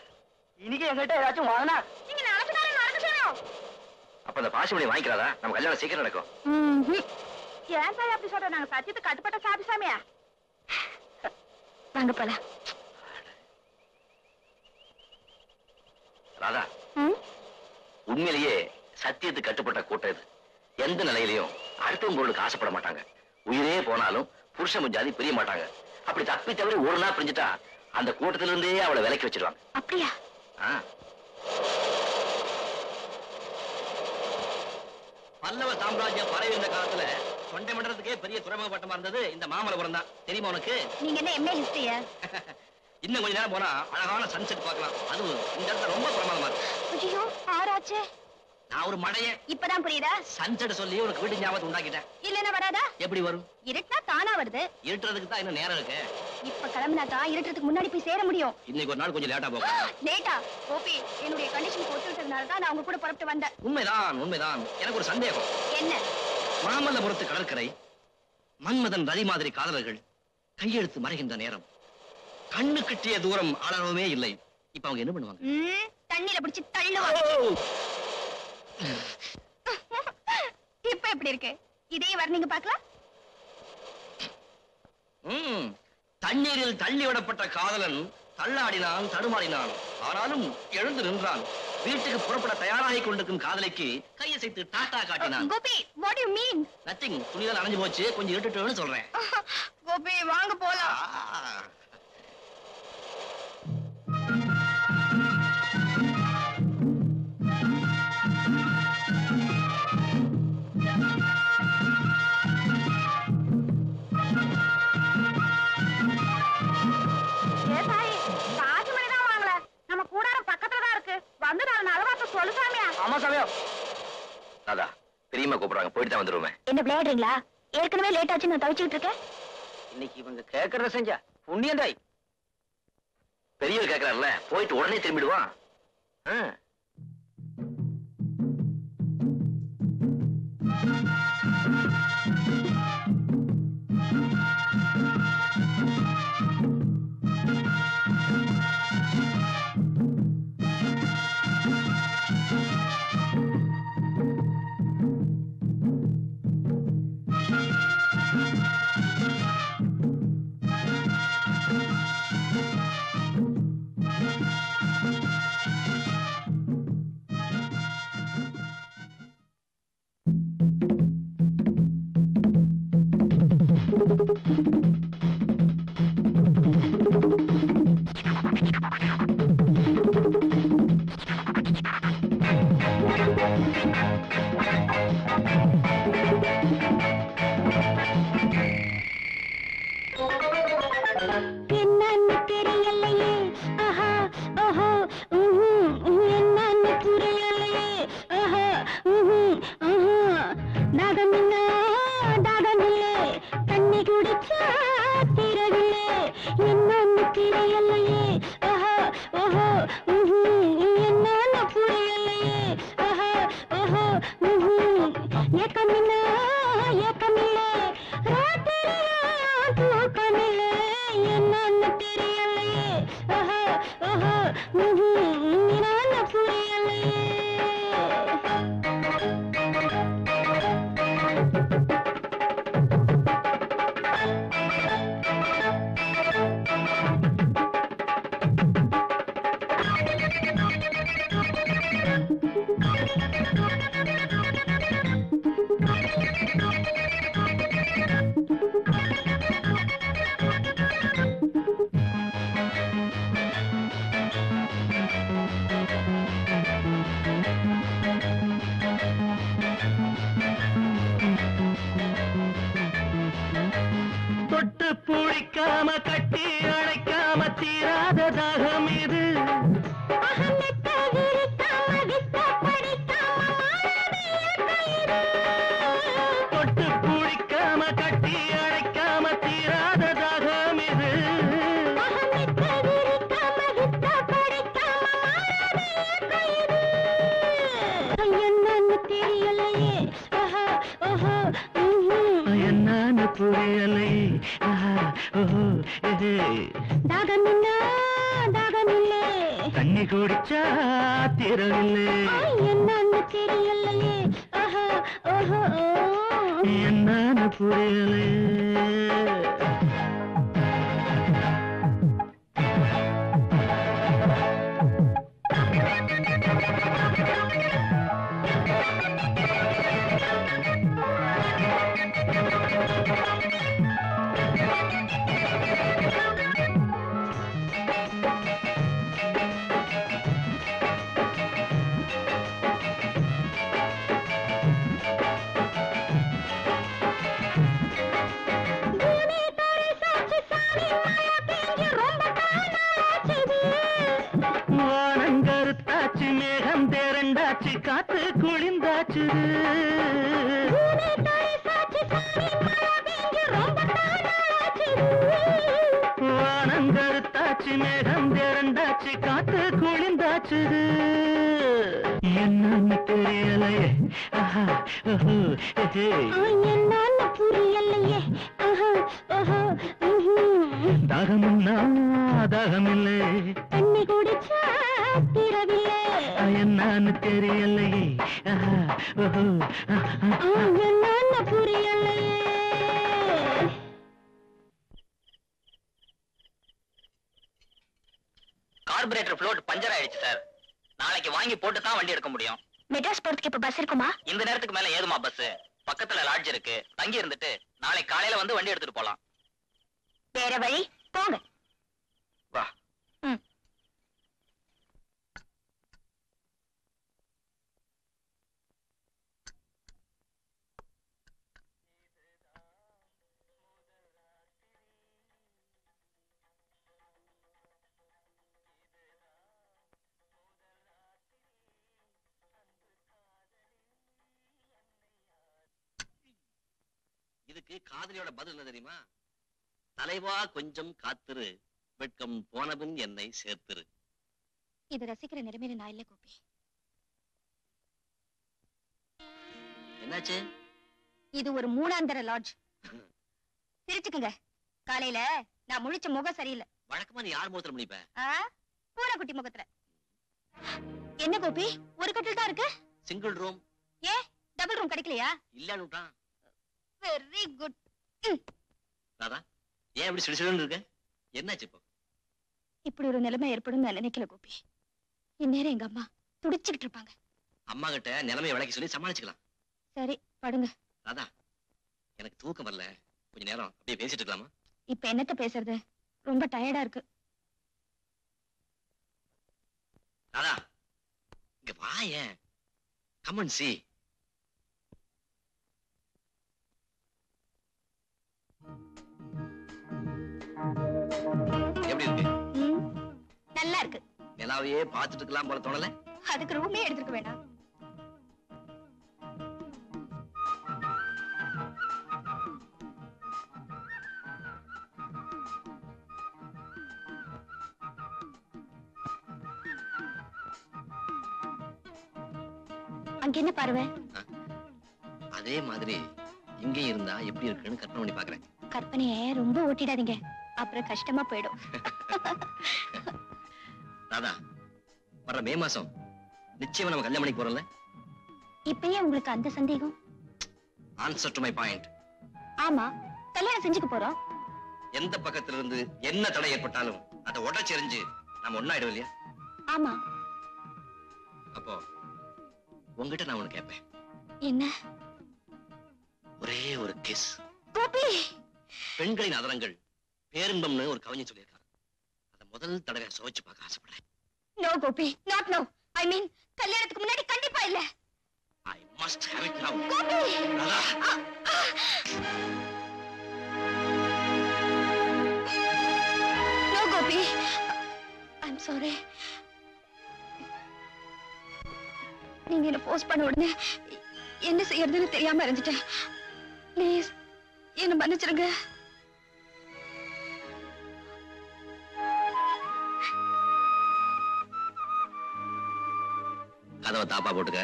இன்னைக்கு எங்கிட்ட ஏதாச்சும் வாங்கினா நீங்க நாளைக்கு காலையில நடக்க சாமியோ. அப்ப அந்த பாசிமணி வாங்கிக்கிறாதா? நம்ம கல்யாணம் சீக்கிரம் நடக்கும். ஏன் சாமி அப்படி சொல்ற? நாங்க சத்தியத்துக்கு கட்டுப்பட்ட சாமி சாமியா. வாங்க போலாம். ராதா, உண்மையிலேயே சத்தியத்துக்கு கட்டுப்பட்ட கூட்டம் இது. எந்த நிலையிலையும் அடுத்தவங்க பொருளுக்கு ஆசைப்பட மாட்டாங்க. உயிரே போனாலும் புருஷன் முஞ்சாதி பிரிய மாட்டாங்க. அப்படி தப்பி தவறி ஒரு நாள் பிரிஞ்சுட்டா அந்த கூட்டத்தில இருந்தே அவளை விலக்கி வச்சிருவாங்க. அப்படியா? பல்லவ சாம்ராஜ்யம் பரவி இருந்த காலத்துல தொண்டை மண்டலத்துக்கே பெரிய துறைமுக பட்டமா இருந்தது இந்த மாமல்லபுரம் தான். தெரியுமா உனக்கு? நீங்க என்ன எம்ஏ ஹிஸ்டரியா? இன்னும் கொஞ்ச நேரம் போனா அழகான சன்செட் பார்க்கலாம். அதுவும் இந்த இடத்துல ரொம்ப பிரமாதமா இருக்கு. ஐயோ, ஆராச்சே. நான் ஒரு மடையன். இப்பதான் புரியுதா? சன்செட் சொல்லி உனக்கு வீட்டு ஞாபகத்தை உண்டாக்கிட்டேன். இல்லன்னா வராதா? எப்படி வரும்? இருட்டா தானா வருது. இருட்டுறதுக்கு தான் இன்னும் நேரம் இருக்கு. இப்ப கிளம்பினாதான் இருட்டுறதுக்கு முன்னாடி போய் சேர முடியும். இன்னைக்கு ஒரு நாள் கொஞ்சம் லேட்டா போகும். லேட்டா? கோபி, என்னுடைய கண்டிஷன் ஒத்துக்கிட்டதுனால தான் நான் உங்க கூட புறப்பட்டு வந்தேன். உண்மைதான், உண்மைதான். எனக்கு ஒரு சந்தேகம். என்ன? மாமல்லபுரத்து கடற்கரை, மன்மதன் ரதி மாதிரி காதலர்கள் கையெழுத்து மறைகின்ற நேரம், கண்ணு கிட்டிய தூரம் அளவுமே இல்லை. இப்ப அவங்க என்ன பண்ணுவாங்க? தண்ணியில பிடிச்சு தள்ளுவாங்க. இப்ப எப்படி இருக்கு? இதே வர்ணிங்க பார்க்கலாம். தண்ணீரில் தள்ளி விடப்பட்ட காதலன் தள்ளாடினான், தடுமாறினான். ஆனாலும் எழுந்து நின்றான். வீட்டுக்கு புறப்பட தயாராகி கொண்டிருக்கும் காதலிக்கு கையசைத்து டாட்டா காட்டினான். Gopi, what do you mean? Nothing. துணிதான் அணைஞ்சு போச்சு, கொஞ்சம் இருட்டுன்னு சொல்றேன். கோபி, வாங்க போலாம். ராதா, பெரியம்மா கூப்பிடுறாங்க, போயிட்டு தான் வந்துருவேன். என்ன விளையாடுறீங்களா? ஏற்கனவே லேட் ஆச்சு, நான் தவிச்சுட்டு இருக்கேன். இன்னைக்கு இவங்க கேட்கறத செஞ்சா புண்ணியந்தாய். பெரியவர் கேட்கறாருல, போயிட்டு உடனே திரும்பிடுவான். என்னன்னு தெரியலையே, ஆஹா ஓஹோ, என்னன்னு புரியலையே, ஆஹா தாகமில்லை, தண்ணி குடிச்சா திரவில்லை. ஏக்கமில்ல ஏக்கமில்ல ராத்திரியா தூக்கமில்ல என்னன்னு தெரியலையே நான் புரியலையே தொட்டு பூழிக்காம கட்டி அழைக்காம தீராத தாகம் இது தொட்டு பூழிக்காம கட்டி அழைக்காம தீராத தாகம் இது என்னன்னு தெரியலையே என்னன்னு புரியலை தாகமில்லை தாகமில்லை தண்ணி குடிச்சா தீரவில்லை என்னன்னு தெரியலையே என்னன்னு புரியலை வானங்கருத்தாச்சு மேகம் தேரண்டாச்சு காத்து குளிந்தாச்சு வானங்கருத்தாச்சு மேகம் தேரண்டாச்சு காத்து குளிந்தாச்சு என்னன்னு தெரியலையே என்னன்னு புரியலையே தாகமுன்னா தாகமில்லை தண்ணி குடிச்சா தீரவில்லை என்னன்னு தெரியலையே என்னன்னு புரியலையே கார்பரேட்டர் ஃப்ளோட் பஞ்சர் ஆயிடுச்சு சார். நாளைக்கு வாங்கி போட்டு தான் வண்டி எடுக்க முடியும். மெட்ராஸ் போறதுக்கு இப்ப பஸ் இருக்குமா? இந்த நேரத்துக்கு மேல ஏதுமா பஸ்? பக்கத்துல லாட்ஜ் இருக்கு, தங்கி இருந்துட்டு நாளை காலையில வந்து வண்டி எடுத்துட்டு போலாம். வேற வழி போங்க. வா. இதுக்கு காதலியோட பதில் என்ன தெரியுமா? தலைவா கொஞ்சம் காத்திரு, வெட்கம் போனபின் என்னை சேர்த்திரு. இது ரசிக்கிற நிலைமையில நான் இல்ல கோபி. என்னாச்சு? இது ஒரு மூணாந்தர லாட்ஜ். சிரிச்சுக்குங்க. காலையில நான் முழிச்ச முகம் சரியில்லை. வழக்கமா நீ யார் முகத்துல முடிப்ப? பூராக்குட்டி முகத்துல. என்ன கோபி, ஒரு கட்டில் தான் இருக்கு? Single room. ஏ டபுள் ரூம் கிடைக்கலையா? இல்லன்னுட்டான். Very good. ராதா, ஏன் இப்படி சிடுசிடுன்னு இருக்க? என்னாச்சு இப்போ? இப்படி ஒரு நிலைமை ஏற்படும் நான் நினைக்கல கோபி. இந்நேரம் எங்க அம்மா துடிச்சுக்கிட்டு இருப்பாங்க. அம்மா கிட்ட நிலைமையை விளக்கி சொல்லி சமாளிச்சுக்கலாம். சரி படுங்க. ராதா, எனக்கு தூக்கம் வரல, கொஞ்ச நேரம் அப்படியே பேசிட்டு இருக்கலாமா? இப்ப என்னத்த பேசுறது, ரொம்ப டயர்டா இருக்கு. ராதா, இங்க வாயேன். Come and see. எப்படி இருக்கு? நல்லா இருக்கு. நிலாவையே பார்த்துட்டு இருக்கலாம் போல தோணல? அதுக்கு ரூமே எடுத்துக்க வேண்டாம். அங்க என்ன பார்வை? அதே மாதிரி இங்கே இருந்தா எப்படி இருக்குன்னு கற்பனை பண்ணி பாக்குறேன். கற்பனையை ரொம்ப ஓட்டிடாதீங்க, அப்புறம் கஷ்டமா போயிடும். ராதா, வர மே மாசம் நிச்சயமா நம்ம கல்யாணம் பண்ணிக்கு போறோம்ல? இப்பயே உங்களுக்கு அந்த சந்தேகம்? Answer to my point. ஆமா, கல்யாணம் செஞ்சுக்க போறோம். எந்த பக்கத்துல இருந்து என்ன தடை ஏற்பட்டாலும் அதை உடச்செறிஞ்சு நம்ம ஒண்ணாயிடும் இல்லையா? ஆமா. அப்போ உங்ககிட்ட நான் ஒண்ணு கேட்பேன். என்ன? ஒரே ஒரு கிஸ். கோபி, பெண்களின் அதரங்கள் பேரின்பம்னு ஒரு கவிஞன் சொல்லியிருக்கான். அதை முதல் தடவை சுவைச்சு பார்க்க ஆசைப்படுறேன். No Gopi, not no. I mean கல்யாணத்துக்கு முன்னாடி கண்டிப்பா இல்ல. I must have it now. Gopi, Radha. No Gopi, I'm sorry. நீங்க என்ன போஸ்ட் பண்ண உடனே என்ன செய்யறதுன்னு தெரியாம இருந்துட்டேன். ப்ளீஸ் என்ன மன்னிச்சிருங்க. கதவை தாப்பா போட்டுக்க,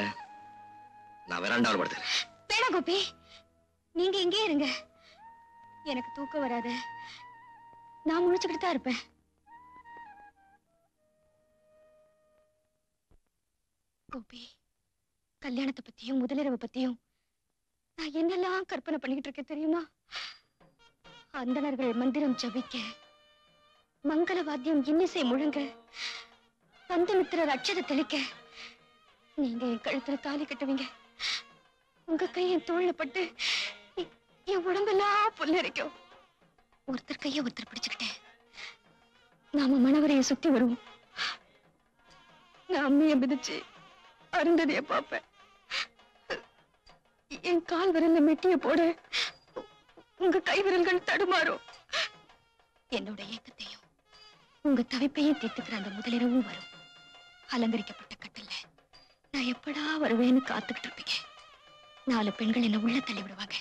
நான் வெராண்டாவில் படுத்துக்கிறேன். வேணாம் கோபி, நீங்க இங்கே இருங்க. எனக்கு தூக்கம் வராது, நான் முழிச்சுக்கிட்டு தான் இருப்பேன். கோபி, கல்யாணத்தை பத்தியும் முதலிரவை பத்தியும் நான் என்னெல்லாம் கற்பனை பண்ணிக்கிட்டு இருக்கேன் தெரியுமா? அந்தணர்கள் மந்திரம் ஜபிக்க, மங்கள வாத்தியம் இன்னிசை முழங்க, பந்தமித்திரர் அட்சதை தெளிக்க, நீங்க என் கழுத்துல தாலி கட்டுவீங்க. உங்க கை என் தோள்ல பட்டு என் உடம்பெல்லாம் புல்லரிக்கும். ஒருத்தர் கைய ஒருத்தர் பிடிச்சுக்கிட்டேன் நாம மணவரைய சுத்தி வருவோம். நான் அம்மைய மிதிச்சு அருந்ததிய பார்ப்பேன். என் கால் விரல்ல மெட்டிய போட உங்க கை விரல்கள் தடுமாறும். என்னோட ஏக்கத்தையும் உங்க தவிப்பையும் தீர்த்துக்கிற அந்த முதலிரவும் வரும். அலங்கரிக்கப்பட்ட கட்டில்ல நான் எப்படா வருவேன்னு காத்துக்கிட்டு இருப்பீங்க. 4 பெண்கள் என்ன உள்ள தள்ளி விடுவாங்க.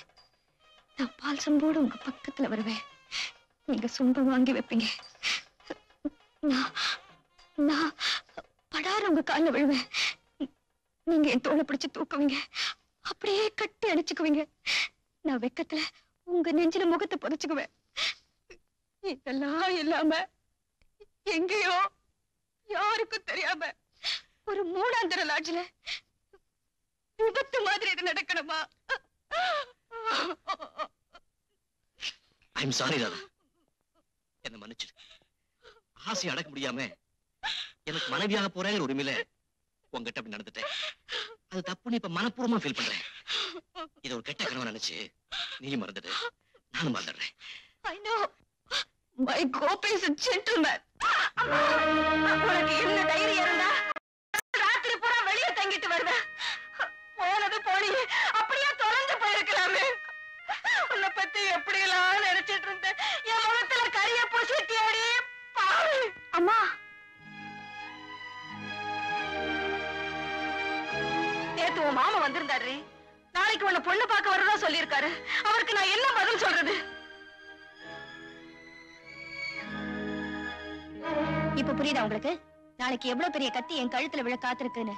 நான் பால் சம்போடு உங்க பக்கத்துல வருவேன். நீங்க சொம்ப வாங்கி வைப்பீங்க. நான் படார உங்க கால்ல விழுவேன். நீங்க என் தோளை பிடிச்சு தூக்குவீங்க. அப்படியே கட்டி அடிச்சுக்குவீங்க. நான் வெக்கத்துல உங்க நெஞ்சில முகத்தை புதைச்சுக்குவேன். இதெல்லாம் இல்லாம எங்கேயோ யாருக்கும் தெரியாம ஒரு மூணாந்தர லாட்ஜ்ல விபத்து மாதிரி இது நடக்கணுமா? ஐம் சாரி ராதா, என்ன மன்னிச்சிடு. ஆசை அடக்க முடியாம எனக்கு மனைவியாக போறேங்கிற உரிமையில உங்ககிட்ட அப்படி நடந்துட்டேன். அது தப்புன்னு இப்ப மனப்பூர்வமா ஃபீல் பண்றேன். இதை ஒரு கெட்ட கனவு நினைச்சு நீ மறந்துடு, நானும் மறந்துடுறேன். I know. My Gopi is a gentleman. உனக்கு என்ன தைரியம் இருந்தா ராத்திரி பூரா வெளியே தங்கிட்டு வருவேன். போனது போனி அப்படியே தொலைஞ்சு போயிருக்கலாமே. உன்னை பத்தி எப்படி எல்லாம் நினைச்சிட்டு இருந்தேன். என் முகத்துல கரிய பூசிட்டியாடி பாரு. அம்மா, நேத்து உன் மாமா வந்திருந்தாரு. நாளைக்கு உன்னை பொண்ணு பார்க்க வரதா சொல்லியிருக்காரு. அவருக்கு நான் என்ன பதில் சொல்றது? இப்ப புரியுதா உங்களுக்கு? நாளைக்கு எவ்வளவு பெரிய கத்தி என் கழுத்துல விழ காத்திருக்குன்னு.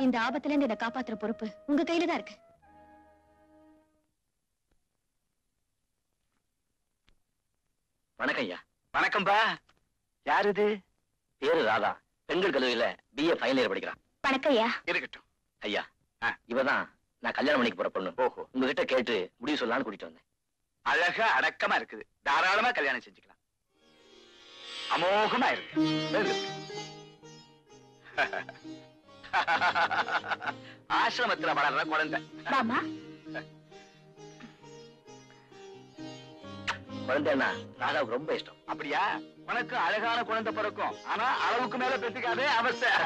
இந்த ஆபத்துல இருந்து இதை காப்பாத்துற பொறுப்பு உங்க கையில தான் இருக்கு. வணக்கம் ஐயா. வணக்கம்பா. யாரு இது? பேரு ராதா, பெண்கள் கல்லூரியில BA ஃபைனல் இயர் படிக்கிறான். வணக்கம் ஐயா. இருக்கட்டும். ஐயா, இவதான் நான் கல்யாணம் பண்ணிக்க போற பொண்ணு. ஓஹோ, உங்ககிட்ட கேட்டு முடிவு சொல்லலாம்னு கூட்டிட்டு வந்தேன். அழகா அடக்கமா இருக்குது. தாராளமா கல்யாணம் செஞ்சுக்கலாம். அமோகமா இருக்கு. ஆசிரமத்துல வளர்ற குழந்தை. வாமா. குழந்தைன்னா ராதாவுக்கு ரொம்ப இஷ்டம். அப்படியா? உனக்கு அழகான குழந்தை பிறக்கும். ஆனா அளவுக்கு மேல பெற்றுக்காதே, அவசர.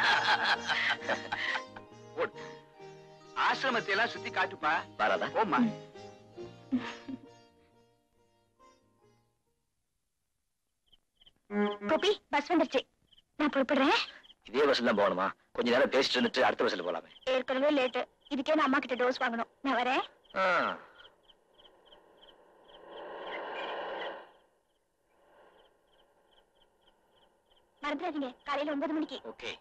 ஆசிரமத்தை எல்லாம் சுத்தி காட்டுப்பா. ராதா, போம்மா. கோபி, பஸ் வந்துருச்சு. நான் புறப்படுறேன். இதே பஸ்ல தான் போகணுமா? கொஞ்ச நேரம் பேசிட்டு இருந்துட்டு அடுத்த பஸ்ல போலாமே. ஏற்கனவே லேட்டு. இதுக்கே நான் அம்மா கிட்ட டோஸ் வாங்கணும். நான் வரேன். மறந்துடாதீங்க, காலையில 9 மணிக்கு. ஓகே.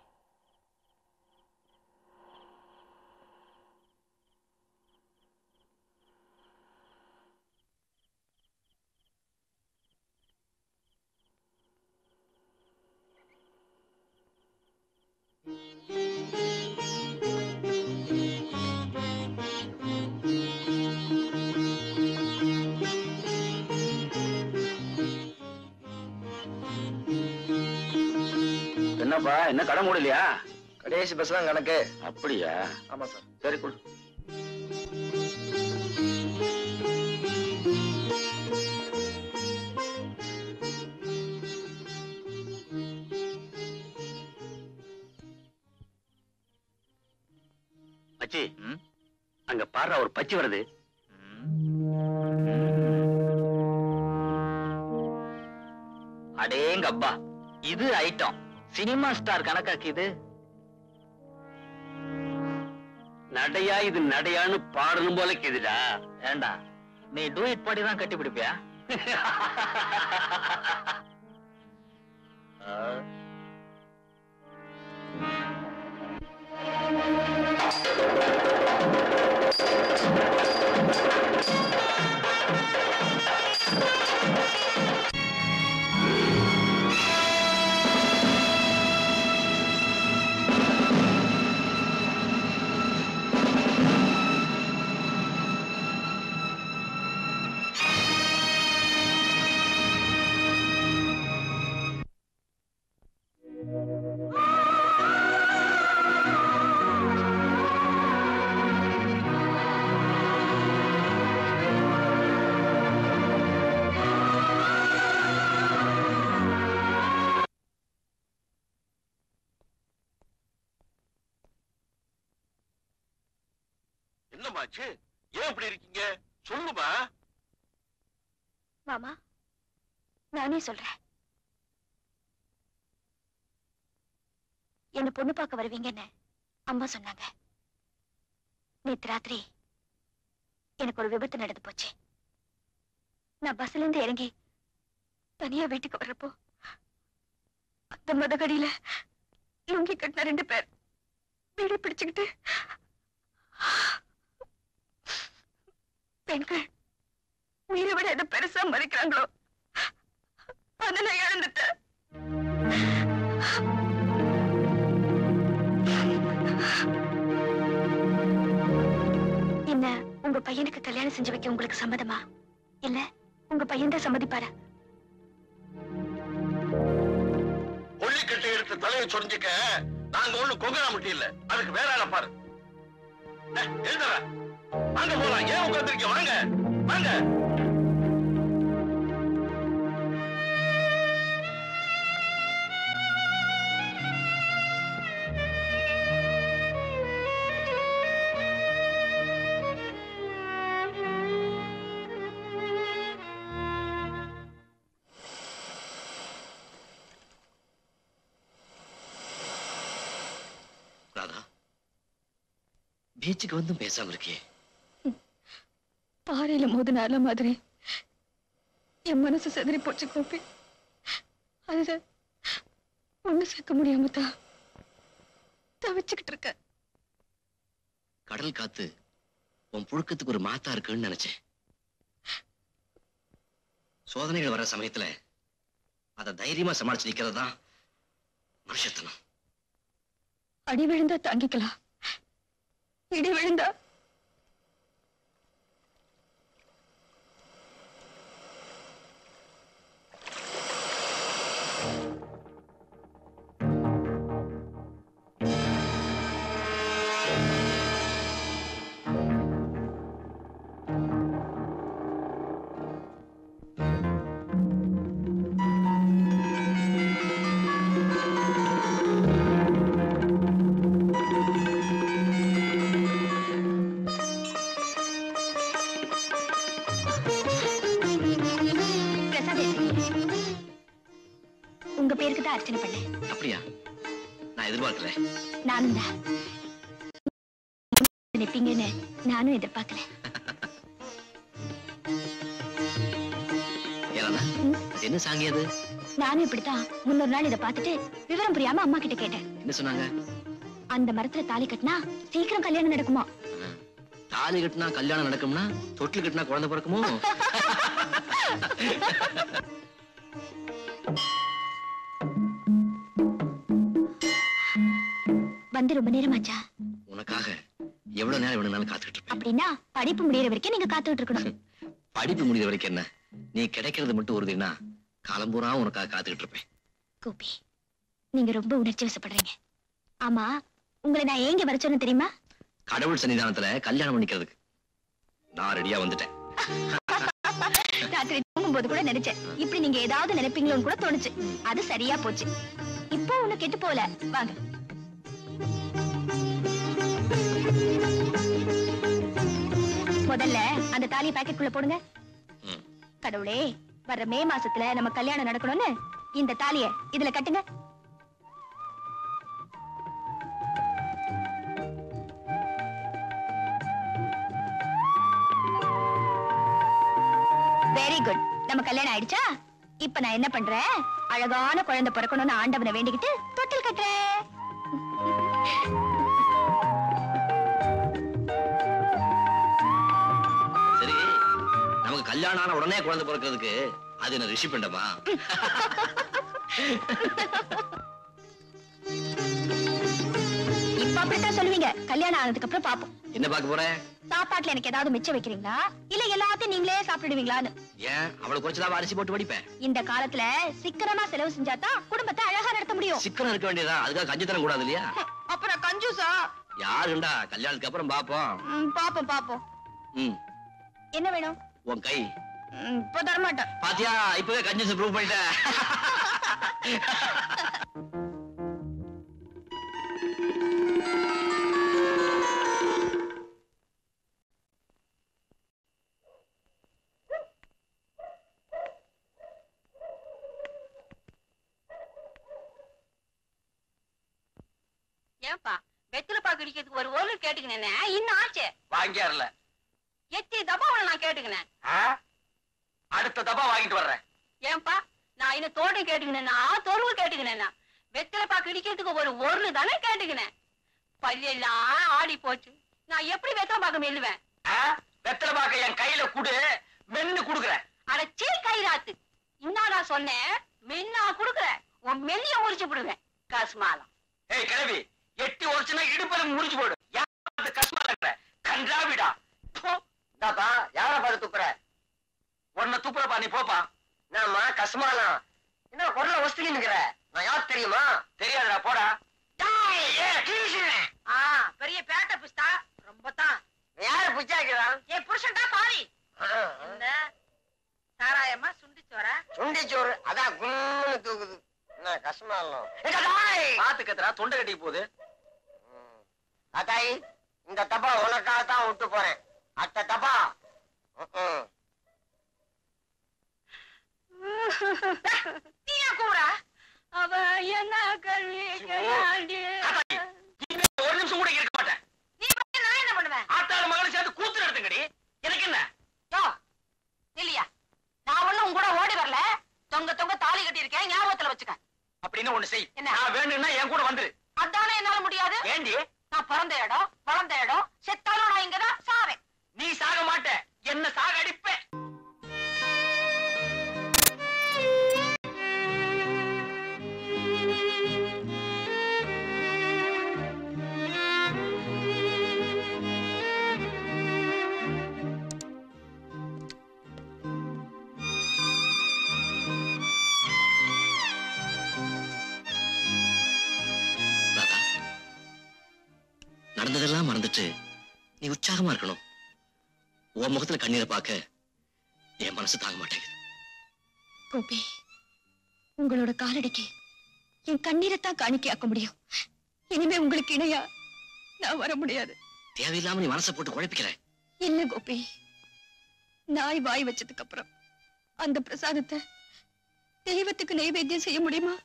என்னப்பா, என்ன கடை மூடலையா? கடைசி பஸ் தான் கணக்கு. அப்படியா? ஆமா சார். சரி கொடு. மச்சி, அங்க பாரு ஒரு பச்சி வருது. அடேங்கப்பா, இது ஐட்டம். சினிமா ஸ்டார் கணக்காக்கு இது. நடையா இது நடையான்னு பாடணும் போல கேதுடா. ஏண்டா, நீ டூயிட் பாடி தான் கட்டி பிடிப்பியா? என்னமாச்சு? ஏன் இப்படி இருக்கீங்க? சொல்லுமா. மாமா, நானே சொல்றேன். என்ன பொண்ணு பார்க்க வருவீங்கன்னு அம்மா சொன்னாங்க. நேத்து ராத்திரி எனக்கு ஒரு விபத்து நடந்து போச்சு. நான் பஸ்ல இருந்து இறங்கி தனியா வீட்டுக்கு வர்றப்போ அந்த மதகடியில லுங்கி கட்டின 2 பேர் வீடு பிடிச்சுக்கிட்டு பெண்கள் உயிரை விட எதை பெருசா மதிக்கிறாங்களோ அதை நான் இழந்துட்டேன். என்ன உங்க பையனுக்கு கல்யாணம் செஞ்சு வைக்க உங்களுக்கு சம்மதமா? இல்ல உங்க பையன் தான் சம்மதிப்பாரா? கொள்ளிக்கட்டை எடுத்து தலையை சொரிஞ்சுக்க நாங்க ஒண்ணு கொங்கரா முட்டி இல்ல. அதுக்கு வேற ஆள பாரு. எழுதுற வாங்க போலாம். ஏன் உட்கார்ந்துருக்கீங்க? வாங்க வாங்க. ராதா, பீச்சுக்கு வந்து பேசாம இருக்கே. பாறையில மோதின அலை மாதிரி என் மனசு செதறி போச்சு கோபி. அதுல ஒண்ணு சேர்க்க முடியாம தான் தவிச்சுக்கிட்டு இருக்க. கடல் காத்து உன் புழுக்கத்துக்கு ஒரு மாத்தா இருக்குன்னு நினைச்சேன். சோதனைகள் வர சமயத்துல அதை தைரியமா சமாளிச்சு நிக்கிறது தான் மனுஷத்தனம். அடி விழுந்தா தாங்கிக்கலாம், இடி விழுந்தா உங்க பேருக்கு தான் அர்ச்சனை பண்ணேன். அப்படியா? நான் எதிர்பார்க்கல. நானும் தான் நிப்பீங்கன்னு நானும் எதிர்பார்க்கல. ஏன்னா அது என்ன சாங்கியது? நானும் இப்படித்தான் முன்னொரு நாள் இதை பார்த்துட்டு விவரம் புரியாம அம்மா கிட்ட கேட்டேன். என்ன சொன்னாங்க? அந்த மரத்துல தாலி கட்டினா சீக்கிரம் கல்யாணம் நடக்குமா? தாலி கட்டினா கல்யாணம் நடக்கும்னா தொட்டில் கட்டினா குழந்தை பிறக்குமோ? வந்து ரொம்ப நேரமாச்சா? உனக்காக எவ்வளவு நேரம் வேணும்னாலும் காத்துக்கிட்டு இருப்பேன். அப்படின்னா படிப்பு முடியற வரைக்கும் நீங்க காத்துக்கிட்டு இருக்கணும். படிப்பு முடிஞ்ச வரைக்கும் என்ன, நீ கிடைக்கிறது மட்டும் உறுதினா காலம்பூரா உனக்காக காத்துக்கிட்டு இருப்பேன். கோபி, நீங்க ரொம்ப உணர்ச்சி வசப்படுறீங்க. ஆமா, உங்களை நான் எங்க வர சொன்னேன் தெரியுமா? கடவுள் சன்னிதானத்துல கல்யாணம் பண்ணிக்கிறதுக்கு நான் ரெடியா வந்துட்டேன். ராத்திரி தூங்கும் போது கூட நினைச்சேன் இப்படி நீங்க ஏதாவது நினைப்பீங்களோன்னு கூட தோணுச்சு. அது சரியா போச்சு. இப்போ ஒண்ணு கெட்டு போல. வாங்க. முதல்ல அந்த தாலியை பாக்கெட்டுக்குள்ள போடுங்க. கடவுளே, வர்ற மே மாசத்துல நம்ம கல்யாணம் நடக்கணும்னு இந்த தாலிய இதுல கட்டுங்க. Very good. நம்ம கல்யாணம் ஆயிடுச்சா? இப்ப நான் என்ன பண்றேன், அழகான குழந்தை பிறக்கணும்னு ஆண்டவனை வேண்டிக்கிட்டு தொட்டில் கட்டுறேன். சரி, நமக்கு கல்யாணம் ஆன உடனே குழந்தை பிறக்கிறதுக்கு அது என்ன ரிஷி பண்டமா? இப்ப அப்படித்தான் சொல்லுவீங்க. கல்யாணம் ஆனதுக்கு அப்புறம் பாப்போம். என்ன பார்க்க போற? சாப்பாட்டுல எனக்கு ஏதாவது மிச்சம் வைக்கிறீங்களா, இல்ல எல்லாத்தையும் நீங்களே சாப்பிடுவீங்களான்னு. ஏன் அவளை குறைச்சதா அரிசி போட்டு வடிப்பேன். இந்த காலத்துல சிக்கனமா செலவு செஞ்சாதான் குடும்பத்தை அழகா நடத்த முடியும். சிக்கனம் இருக்க வேண்டியதா, அதுக்காக கஞ்சி தரம் கூடாது இல்லையா? அப்புறம் கஞ்சூசா? யாருண்டா, கல்யாணத்துக்கு அப்புறம் பாப்போம். பாப்போம் பாப்போம். என்ன வேணும்? உன் கை. இப்போ தரமாட்டேன். பாத்தியா, இப்பவே கஞ்சூஸ் ப்ரூவ் பண்ணிட்டேன். ஏன்பா வெத்தில பாக்கு அடிக்கிறதுக்கு ஒரு ஓலர் கேட்டுக்கினேன், இன்னும் ஆச்சு வாங்கியாருல. எத்தி தபாவளை நான் கேட்டுக்கினேன். அடுத்த தபா வாங்கிட்டு வர்றேன். ஏன்பா நான் இன்னும் தோட்டம் கேட்டுக்கினேன்னா தோர்வு கேட்டுக்கினேன்னா வெத்தில பாக்கு அடிக்கிறதுக்கு ஒரு ஓர்னு தானே கேட்டுக்கினேன். பல்லெல்லாம் ஆடி போச்சு. நான் எப்படி வெத்தலை பாக்க மெல்லுவேன்? வெத்தலை பாக்க என் கையில குடு, மென்னு குடுக்குறேன். அடச்சே கைராத்து, இன்னாடா சொன்னேன், மென்னா குடுக்குறேன். உன் மெல்லிய முறிச்சு விடுவேன். கஸ்மாலம். ஏய் கிழவி, எட்டி ஒருச்சுனா இடுப்பல முடிச்சு போடு. யாரு கஸ்மால கன்றாவிடா. தாப்பா, யார பாரு துப்புற? உன்னை துப்புறப்பா, நீ போப்பா. நாம கஸ்மாலம் என்ன குரல வசதிக்கு நிக்கிற? நான் யார் தெரியுமா? தெரியாதுடா, போடா. பெரிய பேட்ட புஸ்தா ரொம்ப தான். யாரு புச்சாக்கிறான்? என் புருஷன்டா பாரி. என்ன சாராயமா சுண்டிச்சோரா? சுண்டிச்சோறு அதான் குன்னு தூக்குது. என்ன கஸ்மாலம்? பாத்து கத்துறா, தொண்டை கட்டி போகுது. அதாயி, இந்த தப்பா உனக்காக தான் விட்டு போறேன். அத்த தப்பா நீயா கூடா? அவ என்ன கல்வி ஒரு நிமிஷம் கூட இருக்க மாட்டேன். நீ நான் என்ன பண்ணுவேன்? ஆத்தாள மகளை சேர்ந்து கூத்து நடத்துங்கடி. எனக்கு என்ன? இல்லையா, நான் ஒண்ணும் உங்க கூட ஓடி வரல. தொங்க தொங்க தாலி கட்டி இருக்கேன், ஞாபகத்துல வச்சுக்க. அப்படின்னு ஒண்ணு செய். என்ன? நான் வேணும்னா என் கூட வந்துரு. அதானே என்னால முடியாது. ஏண்டி? நான் பிறந்த இடம் வளர்ந்த இடம், செத்தாலும் நான் இங்கதான் சாவேன். நீ சாக மாட்ட, என்ன சாக அடிப்ப. நடந்ததெல்லாம் மறந்துட்டு நீ உற்சாகமா இருக்கணும். உன் முகத்துல கண்ணீரை பார்க்க என் மனசு தாங்க மாட்டேங்குது. கோபி, உங்களோட காலடிக்கு என் கண்ணீரைத்தான் காணிக்கையாக்க முடியும். இனிமே உங்களுக்கு இணையா நான் வர முடியாது. தேவையில்லாம நீ மனசை போட்டு குழப்பிக்கிற. இல்ல கோபி, நாய் வாய் வச்சதுக்கு அப்புறம் அந்த பிரசாதத்தை தெய்வத்துக்கு நைவேத்தியம் செய்ய முடியுமா?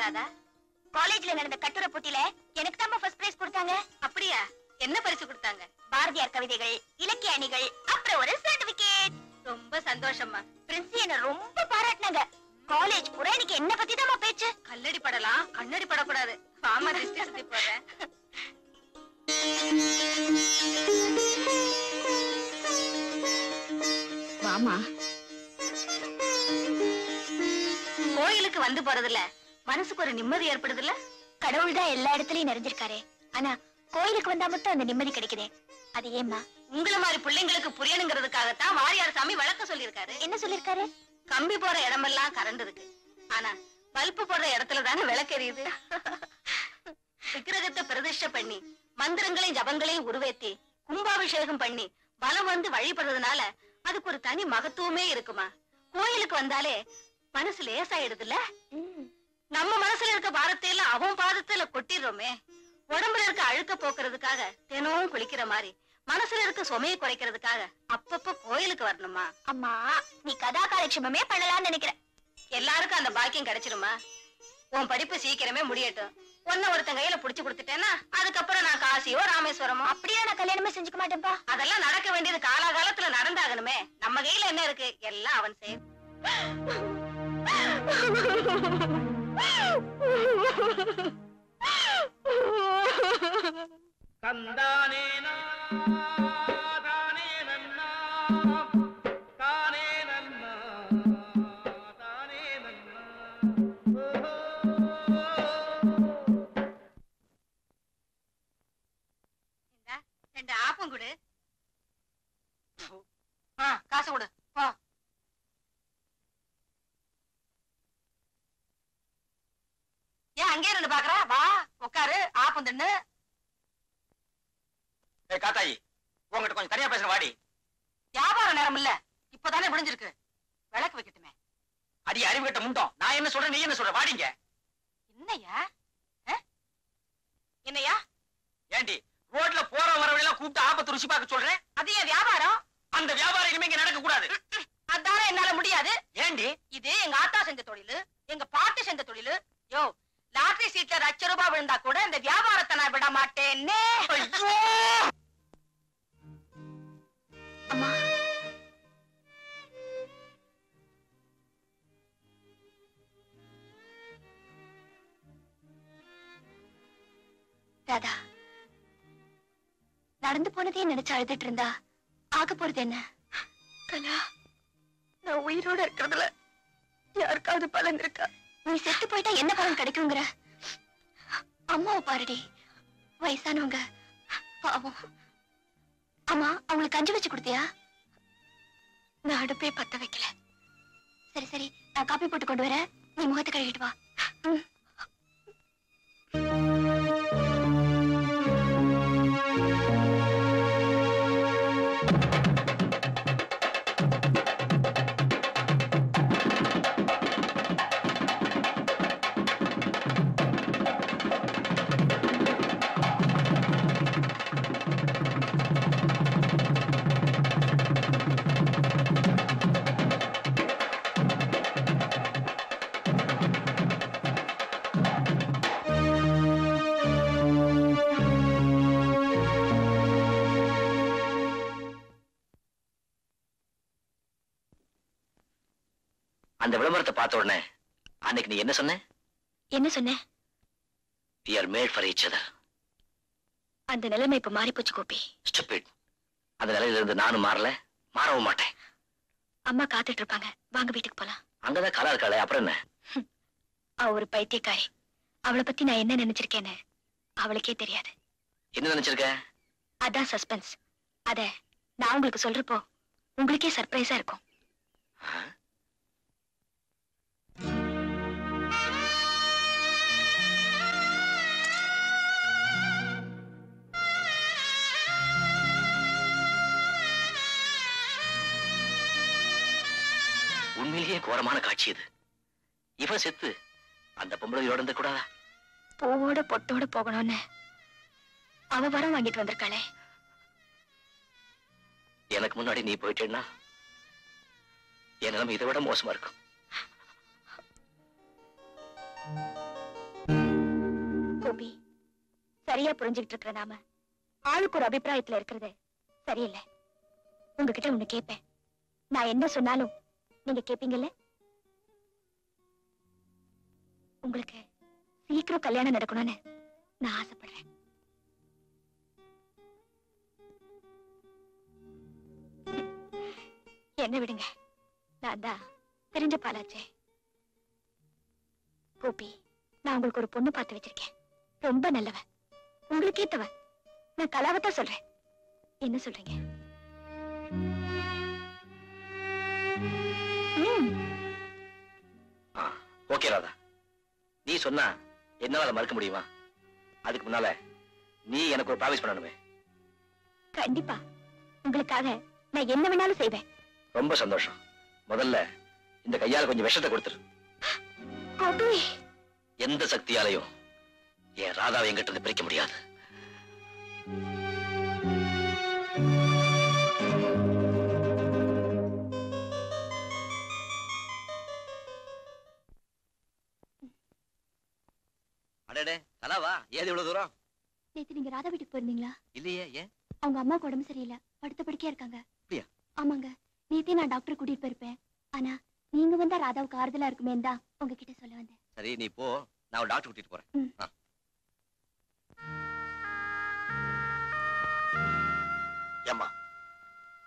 ராதா? காலேஜ்ல நடந்த கட்டுரை போட்டியில எனக்கு தான் ஃபர்ஸ்ட் பிரைஸ் கொடுத்தாங்க. அப்படியா? என்ன பரிசு கொடுத்தாங்க? பாரதியார் கவிதைகள், இலக்கிய அணிகள், அப்புறம் ஒரு சர்டிபிகேட். ரொம்ப சந்தோஷமா. பிரின்சி என்ன ரொம்ப பாராட்டினாங்க. காலேஜ் பூரா எனக்கு என்ன பத்தி தான் பேச்சு. கல்லடி படலாம், கண்ணடி படக்கூடாது. வாமா திருஷ்டி சுத்தி போறேன். வாமா. கோயிலுக்கு வந்து போறதுல மனசுக்கு ஒரு நிம்மதி ஏற்படுதுல்ல? கடவுள் தான் எல்லா இடத்துலயும் நிறைஞ்சிருக்காரே, ஆனா கோயிலுக்கு வந்தா மட்டும் அந்த நிம்மதி கிடைக்குதே, அது ஏம்மா? உங்கள மாதிரி பிள்ளைங்களுக்கு புரியணுங்கிறதுக்காகத்தான் வாரியார் சாமி விளக்க சொல்லியிருக்காரு. என்ன சொல்லிருக்காரு? கம்பி போற இடமெல்லாம் கரண்ட் இருக்கு, ஆனா பல்பு போடுற இடத்துல தானே விளக்கு எரியுது. விக்கிரகத்தை பிரதிஷ்டை பண்ணி மந்திரங்களையும் ஜபங்களையும் உருவேத்தி கும்பாபிஷேகம் பண்ணி பலம் வந்து வழிபடுறதுனால அதுக்கு ஒரு தனி மகத்துவமே இருக்குமா. கோயிலுக்கு வந்தாலே மனசு லேசாயிடுதுல்ல. நம்ம மனசுல இருக்க பாரத்தை எல்லாம் அவன் பாதத்துல கொட்டிடுறோமே. உடம்புல இருக்க அழுக்க போக்குறதுக்காக தினமும் குளிக்கிற மாதிரி மனசுல இருக்க சுமையை குறைக்கிறதுக்காக அப்பப்ப கோயிலுக்கு வரணுமா? அம்மா, நீ கதா காலட்சேபமே பண்ணலாம்னு நினைக்கிற. எல்லாருக்கும் அந்த பாக்கியம் கிடைச்சிருமா? உன் படிப்பு சீக்கிரமே முடியட்டும். ஒன்ன ஒருத்தன் கையில புடிச்சு கொடுத்துட்டேன்னா அதுக்கப்புறம் நான் காசியோ ராமேஸ்வரமோ அப்படியே நான் கல்யாணமே செஞ்சுக்க மாட்டேன்ப்பா. அதெல்லாம் நடக்க வேண்டியது காலாகாலத்துல நடந்தாகணுமே. நம்ம கையில என்ன இருக்கு? எல்லாம் அவன் செய்ய. தந்தானே தானே நன்னா தானே நன்னா தானே நன்னா. ரெண்டு ஆப்பம் கொடு. காசு கொடு. போ. ஏன் அங்கே இருந்து பாக்குறா? வா உட்காரு, ஆப்பம் தின்னு. காத்தாயி, உங்ககிட்ட கொஞ்சம் தனியா பேசுற வாடி. வியாபார நேரம் இல்ல, இப்பதானே முடிஞ்சிருக்கு. விளக்கு வைக்கட்டுமே. அடி அறிவு கிட்ட முண்டோம். நான் என்ன சொல்றேன், நீ என்ன சொல்ற? வாடிங்க. என்னையா? என்னையா? ஏண்டி ரோட்ல போற வரவெல்லாம் கூப்பிட்டு ஆபத்து ருசி பார்க்க சொல்றேன்? அது ஏன் வியாபாரம்? அந்த வியாபாரம் இனிமே இங்க நடக்க கூடாது. அதானே என்னால முடியாது. ஏண்டி? இது எங்க ஆத்தா செஞ்ச தொழிலு, எங்க பாட்டி செஞ்ச தொழிலு. யோ, லாட்டரி சீட்ல ₹1,00,000 விழுந்தா கூட இந்த வியாபாரத்தை நான் விட மாட்டேன்னே. அம்மா, ராதா, நடந்து போனதே நினைச்சு அழுதுட்டு இருந்தா ஆக போறது என்ன? கலா, நான் உயிரோட இருக்கிறதுல யாருக்காவது பலன் இருக்கா? நீ செத்து போயிட்டா என்ன பலன் கிடைக்குங்கிற? அம்மாவை பாருடி, வயசானவங்க பாவம். அம்மா, அவங்களுக்கு கஞ்சி வச்சு கொடுத்தியா? நான் அடுப்பே பத்த வைக்கல. சரி சரி, நான் காப்பி போட்டு கொண்டு வரேன், நீ முகத்தை கழுவிட்டு வா. அந்த விளம்பரத்தை பார்த்த உடனே அன்னைக்கு நீ என்ன சொன்ன? என்ன சொன்ன? We are made for each other. அந்த நிலைமை இப்ப மாறி போச்சு கோபி. Stupid. அந்த நிலையில இருந்து நானும் மாறல, மாறவும் மாட்டேன். அம்மா காத்துட்டு இருப்பாங்க, வாங்க வீட்டுக்கு போலாம். அங்கதான் கலா இருக்காளே, அப்புறம் என்ன? அவ ஒரு பைத்தியக்காரி. அவளை பத்தி நான் என்ன நினைச்சிருக்கேன்னு அவளுக்கே தெரியாது. என்ன நினைச்சிருக்க? அதான் சஸ்பென்ஸ். அத நான் உங்களுக்கு சொல்றப்போ உங்களுக்கே சர்ப்ரைஸா இருக்கும். உண்மையிலேயே கோரமான காட்சி இது. இவன் செத்து அந்த பொம்பளையோட இருந்த கூடாதா? பூவோட பொட்டோட போகணும்னு அவ வரம் வாங்கிட்டு வந்திருக்காளே. எனக்கு முன்னாடி நீ போயிட்டேன்னா என் நிலைமை இதை விட மோசமா இருக்கும். சரியா புரிஞ்சுக்கிட்டு இருக்கிற நாம ஆளுக்கு ஒரு அபிப்பிராயத்துல இருக்கிறது சரியில்லை. உங்ககிட்ட ஒண்ணு கேட்பேன். நான் என்ன சொன்னாலும் நீங்க கேப்பீங்கல்ல? உங்களுக்கு சீக்கிரம் கல்யாணம் நடக்கணும்னு நான் ஆசைப்படுறேன். என்ன விடுங்க, நான் தான் தெரிஞ்ச பாலாச்சே. கோபி, நான் உங்களுக்கு ஒரு பொண்ணு பார்த்து வச்சிருக்கேன். ரொம்ப நல்லவ, உங்களுக்கு ஏத்தவ. நான் கலாவத்தான் சொல்றேன். என்ன சொல்றீங்க? ஓகே ராதா, நீ சொன்னா என்னால மறுக்க முடியுமா? அதுக்கு முன்னால நீ எனக்கு ஒரு ப்ராமிஸ் பண்ணணுமே. கண்டிப்பா, உங்களுக்காக நான் என்ன வேணாலும் செய்வேன். ரொம்ப சந்தோஷம். முதல்ல இந்த கையால கொஞ்சம் விஷத்தை கொடுத்துரு. கோபி, எந்த சக்தியாலையும் என் ராதாவை என்கிட்ட இருந்து பிரிக்க முடியாது. அடடே கலாவா, ஏது இவ்வளவு தூரம்? நேத்து நீங்க ராதா வீட்டுக்கு போயிருந்தீங்களா? இல்லையே, ஏன்? அவங்க அம்மாவுக்கு உடம்பு சரியில்லை, படுத்த படுக்கையா இருக்காங்க. அப்படியா? ஆமாங்க, நேத்தே நான் டாக்டர் கூட்டிட்டு போயிருப்பேன். ஆனா நீங்க வந்தா ராதாவுக்கு ஆறுதலா இருக்குமேன்னு தான் உங்ககிட்ட சொல்ல வந்தேன். சரி, நீ போ, நான் ஒரு டாக்டர் கூட்டிட்டு போறேன். ஏம்மா,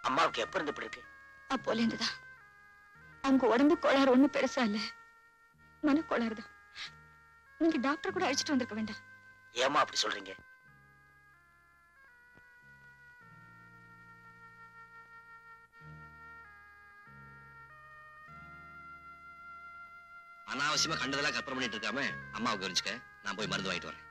அம்மாவுக்கு எப்ப இருந்து இப்படி இருக்கு? அப்போல இருந்துதான். அவங்க உடம்பு கோளாறு ஒண்ணும் பெருசா இல்ல, மன கோளாறு தான். நீங்க டாக்டர் கூட அழைச்சிட்டு வந்திருக்க வேண்டாம். ஏம்மா அப்படி சொல்றீங்க? அனாவசியமா கண்டதெல்லாம் கற்பனை பண்ணிட்டு இருக்காம அம்மாவுக்கு கவனிச்சுக்க. நான் போய் மருந்து வாங்கிட்டு வரேன்.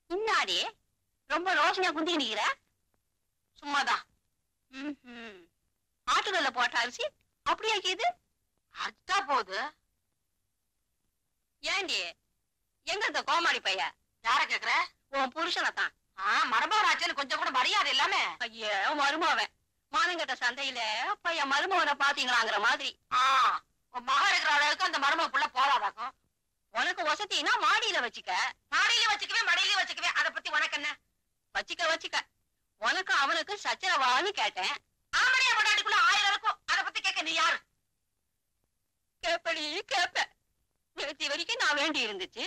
இன்னாடி ரொம்ப ரோஷனையா குந்தி நிக்கிற? சும்மாதான். ஆட்டுகள்ல போட்ட அரிசி அப்படியே இது அச்சா போகுது. ஏண்டி, எங்க இந்த கோமாளி பைய? யார கேக்குற? உன் புருஷனை தான். மருமகனாச்சேன்னு கொஞ்சம் கூட மரியாதை இல்லாம. ஐயோ, மருமவன் மானங்கட்ட சந்தையில பையன் மருமகனை பாத்தீங்களாங்கிற மாதிரி. உன் மகன் இருக்கிற அளவுக்கு அந்த மருமகுள்ள போராதாக்கும். உனக்கு வசதினா மாடியில வச்சுக்க. மாடியில வச்சுக்கவே மடியில வச்சுக்கவே, அதை பத்தி உனக்கு என்ன? வச்சுக்க. உனக்கு அவனுக்கு சச்சரவான்னு கேட்டேன். ஆமடியா கொண்டாடிக்குள்ள 1000 இருக்கும், அதை பத்தி கேட்க நீ யாரு? கேப்படி கேப்ப. நேற்று வரைக்கும் நான் வேண்டி இருந்துச்சு,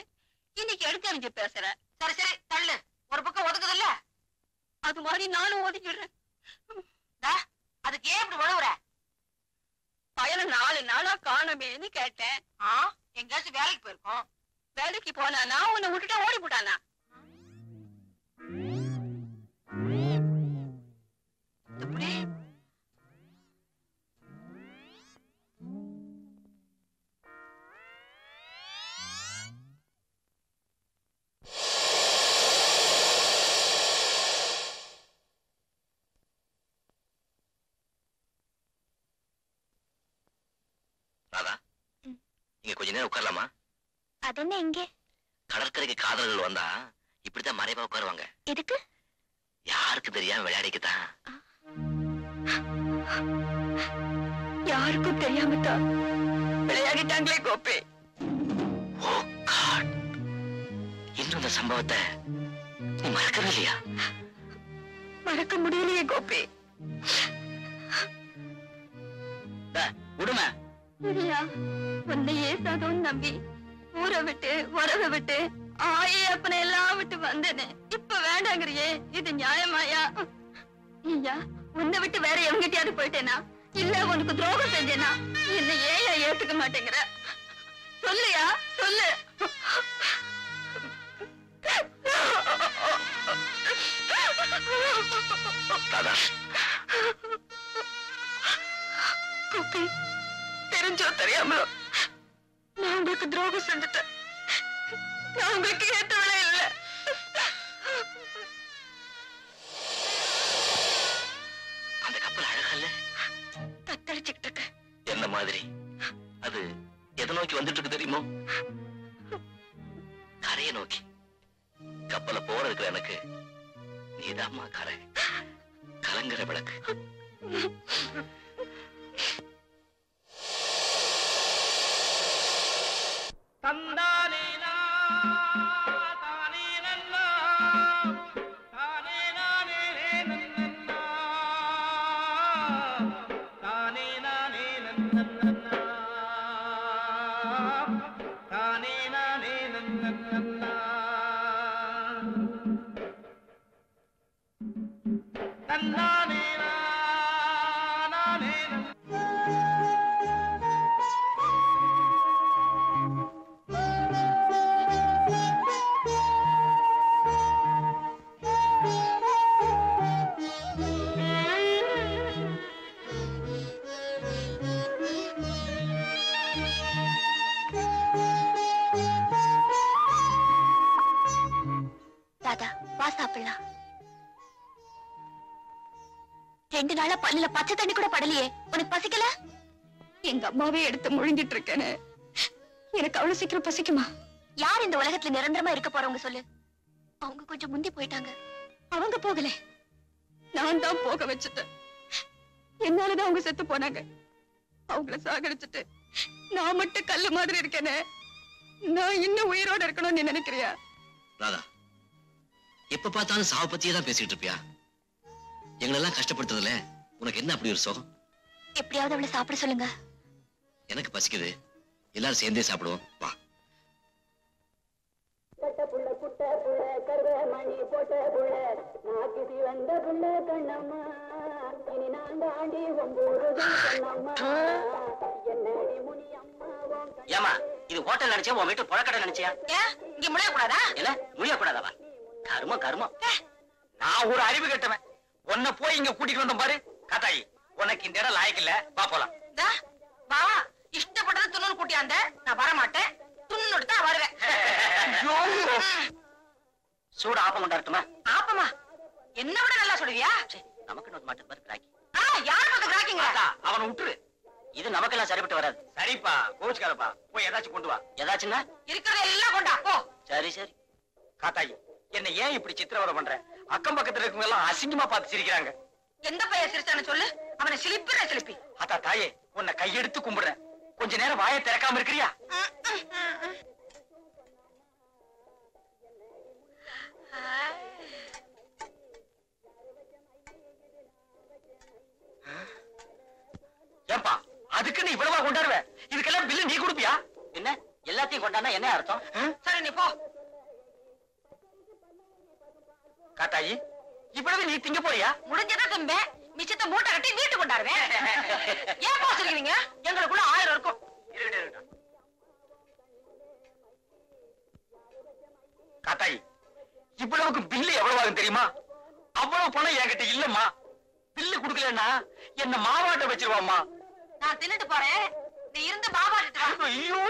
இன்னைக்கு எடுத்தறிஞ்சு பேசுற. சரி தள்ளு, ஒரு பக்கம் ஒதுக்குது இல்ல, அது மாதிரி நானும் ஒதுக்கிடுறேன். அதுக்கு ஏன் இப்படி உழவுற? பயனை 4 நாளா காணமேன்னு கேட்டேன். எங்கேயாச்சும் வேலைக்கு போயிருக்கோம். வேலைக்கு போனானா உன்னை விட்டுட்டா ஓடி போட்டானா? ராதா, இங்க கொஞ்ச நேரம் உட்காரலாமா? அது என்ன இங்க? கடற்கரைக்கு காதலர்கள் வந்தா இப்படித்தான் மறைவா உட்காருவாங்க. எதுக்கு? யாருக்கு தெரியாம விளையாடிக்கத்தான். யாருக்கும் தெரியாம தான் விளையாடிட்டாங்களே கோபி. ஓ காட், இன்னும் இந்த சம்பவத்தை நீ மறக்கவே இல்லையா? மறக்க முடியலையே கோபி. விடுமா? இல்லையா, உன்னை ஏசாதோன்னு நம்பி ஊரை விட்டு உறவை விட்டு அப்பனை எல்லாம் விட்டு வந்தேனே, இப்ப வேண்டாங்கிறியே, இது நியாயமாயா? ஐயா, உன்னை விட்டு வேற எவங்கிட்டயாவது போயிட்டேனா, இல்ல உனக்கு துரோகம் செஞ்சேனா? என்ன ஏன் ஏத்துக்க மாட்டேங்கிற? சொல்லுயா, சொல்லு. கோபி, தெரிஞ்சோ தெரியாமலோ நான் உங்களுக்கு துரோகம் செஞ்சுட்டேன். நான் உங்களுக்கு ஏற்றவளே இல்லை. அந்த கப்பல் அழகல்ல, தத்தளிச்சுக்கிட்டு இருக்க. என்ன மாதிரி? அது எதை நோக்கி வந்துட்டு இருக்கு தெரியுமோ? கரையை நோக்கி. கப்பல போற இருக்கிற எனக்கு நீதாம்மா கரை, கலங்கர விளக்கு. தாத்தா வா சாப்பிடலாம். 2 நாளா பல்லுல பச்சை தண்ணி கூட படலையே, உனக்கு பசிக்கல? எங்க அம்மாவே எடுத்து முழுங்கிட்டு இருக்கேன்னு. எனக்கு அவ்வளவு சீக்கிரம் பசிக்குமா? யார் இந்த உலகத்துல நிரந்தரமா இருக்க போறவங்க சொல்லு? அவங்க கொஞ்சம் முந்தி போயிட்டாங்க. அவங்க போகல, நான் தான் போக வச்சுட்டேன். என்னாலதான் அவங்க செத்து போனாங்க. அவங்கள சாகடிச்சுட்டு நான் மட்டும் கல்லு மாதிரி இருக்கேனே. நான் இன்னும் உயிரோட இருக்கணும்னு நீ நினைக்கிறியா? ராதா, எப்ப பார்த்தாலும் சாவ பத்தியே தான் பேசிட்டு இருப்பியா? எங்களெல்லாம் கஷ்டப்படுத்துறதுல உனக்கு என்ன அப்படி ஒரு சுகம்? எப்படியாவது அவளை சாப்பிட சொல்லுங்க. எனக்கு பசிக்குது, எல்லாரும் சேர்ந்தே சாப்பிடுவோம் வா. ஏமா இது ஹோட்டல் நினைச்சா உன் வீட்டு புழக்கடை நினைச்சியா? இங்க முடிய கூடாதா? இல்ல முடிய கூடாதவா? கருமம் கருமம். நான் ஒரு அறிவு கட்டவன். உன்னை போய் இங்க கூட்டிட்டு வந்தோம் பாரு. காத்தாயி, உனக்கு இந்த இடம் லாயக்கு இல்ல, வா போலாம். வா, இஷ்டப்பட்டது துண்ணு கூட்டியாந்த. நான் வர மாட்டேன், துண்ணு தான் வருவேன். சூடு ஆப்பம் கொண்டாடட்டுமா? ஆப்பமா? என்ன விட நல்லா சொல்லுவியா? நமக்கு மாட்டு பாரு கிராக்கி. யார் பார்த்து கிராக்கிங்க? அவனை விட்டுரு, இது நமக்கெல்லாம் சரிப்பட்டு வராது. சரிப்பா, கோச்சுக்காரப்பா, போய் ஏதாச்சும் கொண்டு வா. ஏதாச்சுன்னா இருக்கிறத எல்லாம் கொண்டா போ. சரி சரி. காத்தாயி, என்ன ஏன் இப்படி சித்திரவதை பண்ற? அக்கம் பக்கத்துல இருக்கவங்க எல்லாம் அசிங்கமா பார்த்து சிரிக்கிறாங்க. எந்த பையன் சிரிச்சான்னு சொல்லு, அவனை சிலிப்பிற சிலிப்பி. அத்தா தாயே, உன்னை கையெடுத்து கும்பிடுறேன், கொஞ்ச நேரம் வாயை திறக்காம இருக்கிறியா? ஏன்பா அதுக்கு நீ இவ்வளவா கொண்டாடுவ? இதுக்கெல்லாம் பில்லு நீ கொடுப்பியா? என்ன எல்லாத்தையும் கொண்டாடா என்ன அர்த்தம்? சரி நீ போ. காத்தாயி, இவ்வளவு நீ திங்க போறியா? முடிஞ்சதா தும்ப, மிச்சத்தை மூட்டை கட்டி வீட்டு கொண்டாடுவேன். ஏன் போசிருக்கீங்க? எங்களுக்குள்ள 1000 இருக்கும். காத்தாயி, இவ்வளவுக்கு பில்லு எவ்வளவு ஆகும் தெரியுமா? அவ்வளவு பணம் என்கிட்ட இல்லம்மா. பில்லு குடுக்கலன்னா என்ன மாவாட்ட வச்சிருவாம்மா. நான் தின்னுட்டு போறேன், நீ இருந்து மாவாட்டிட்டு வா. ஐயோ,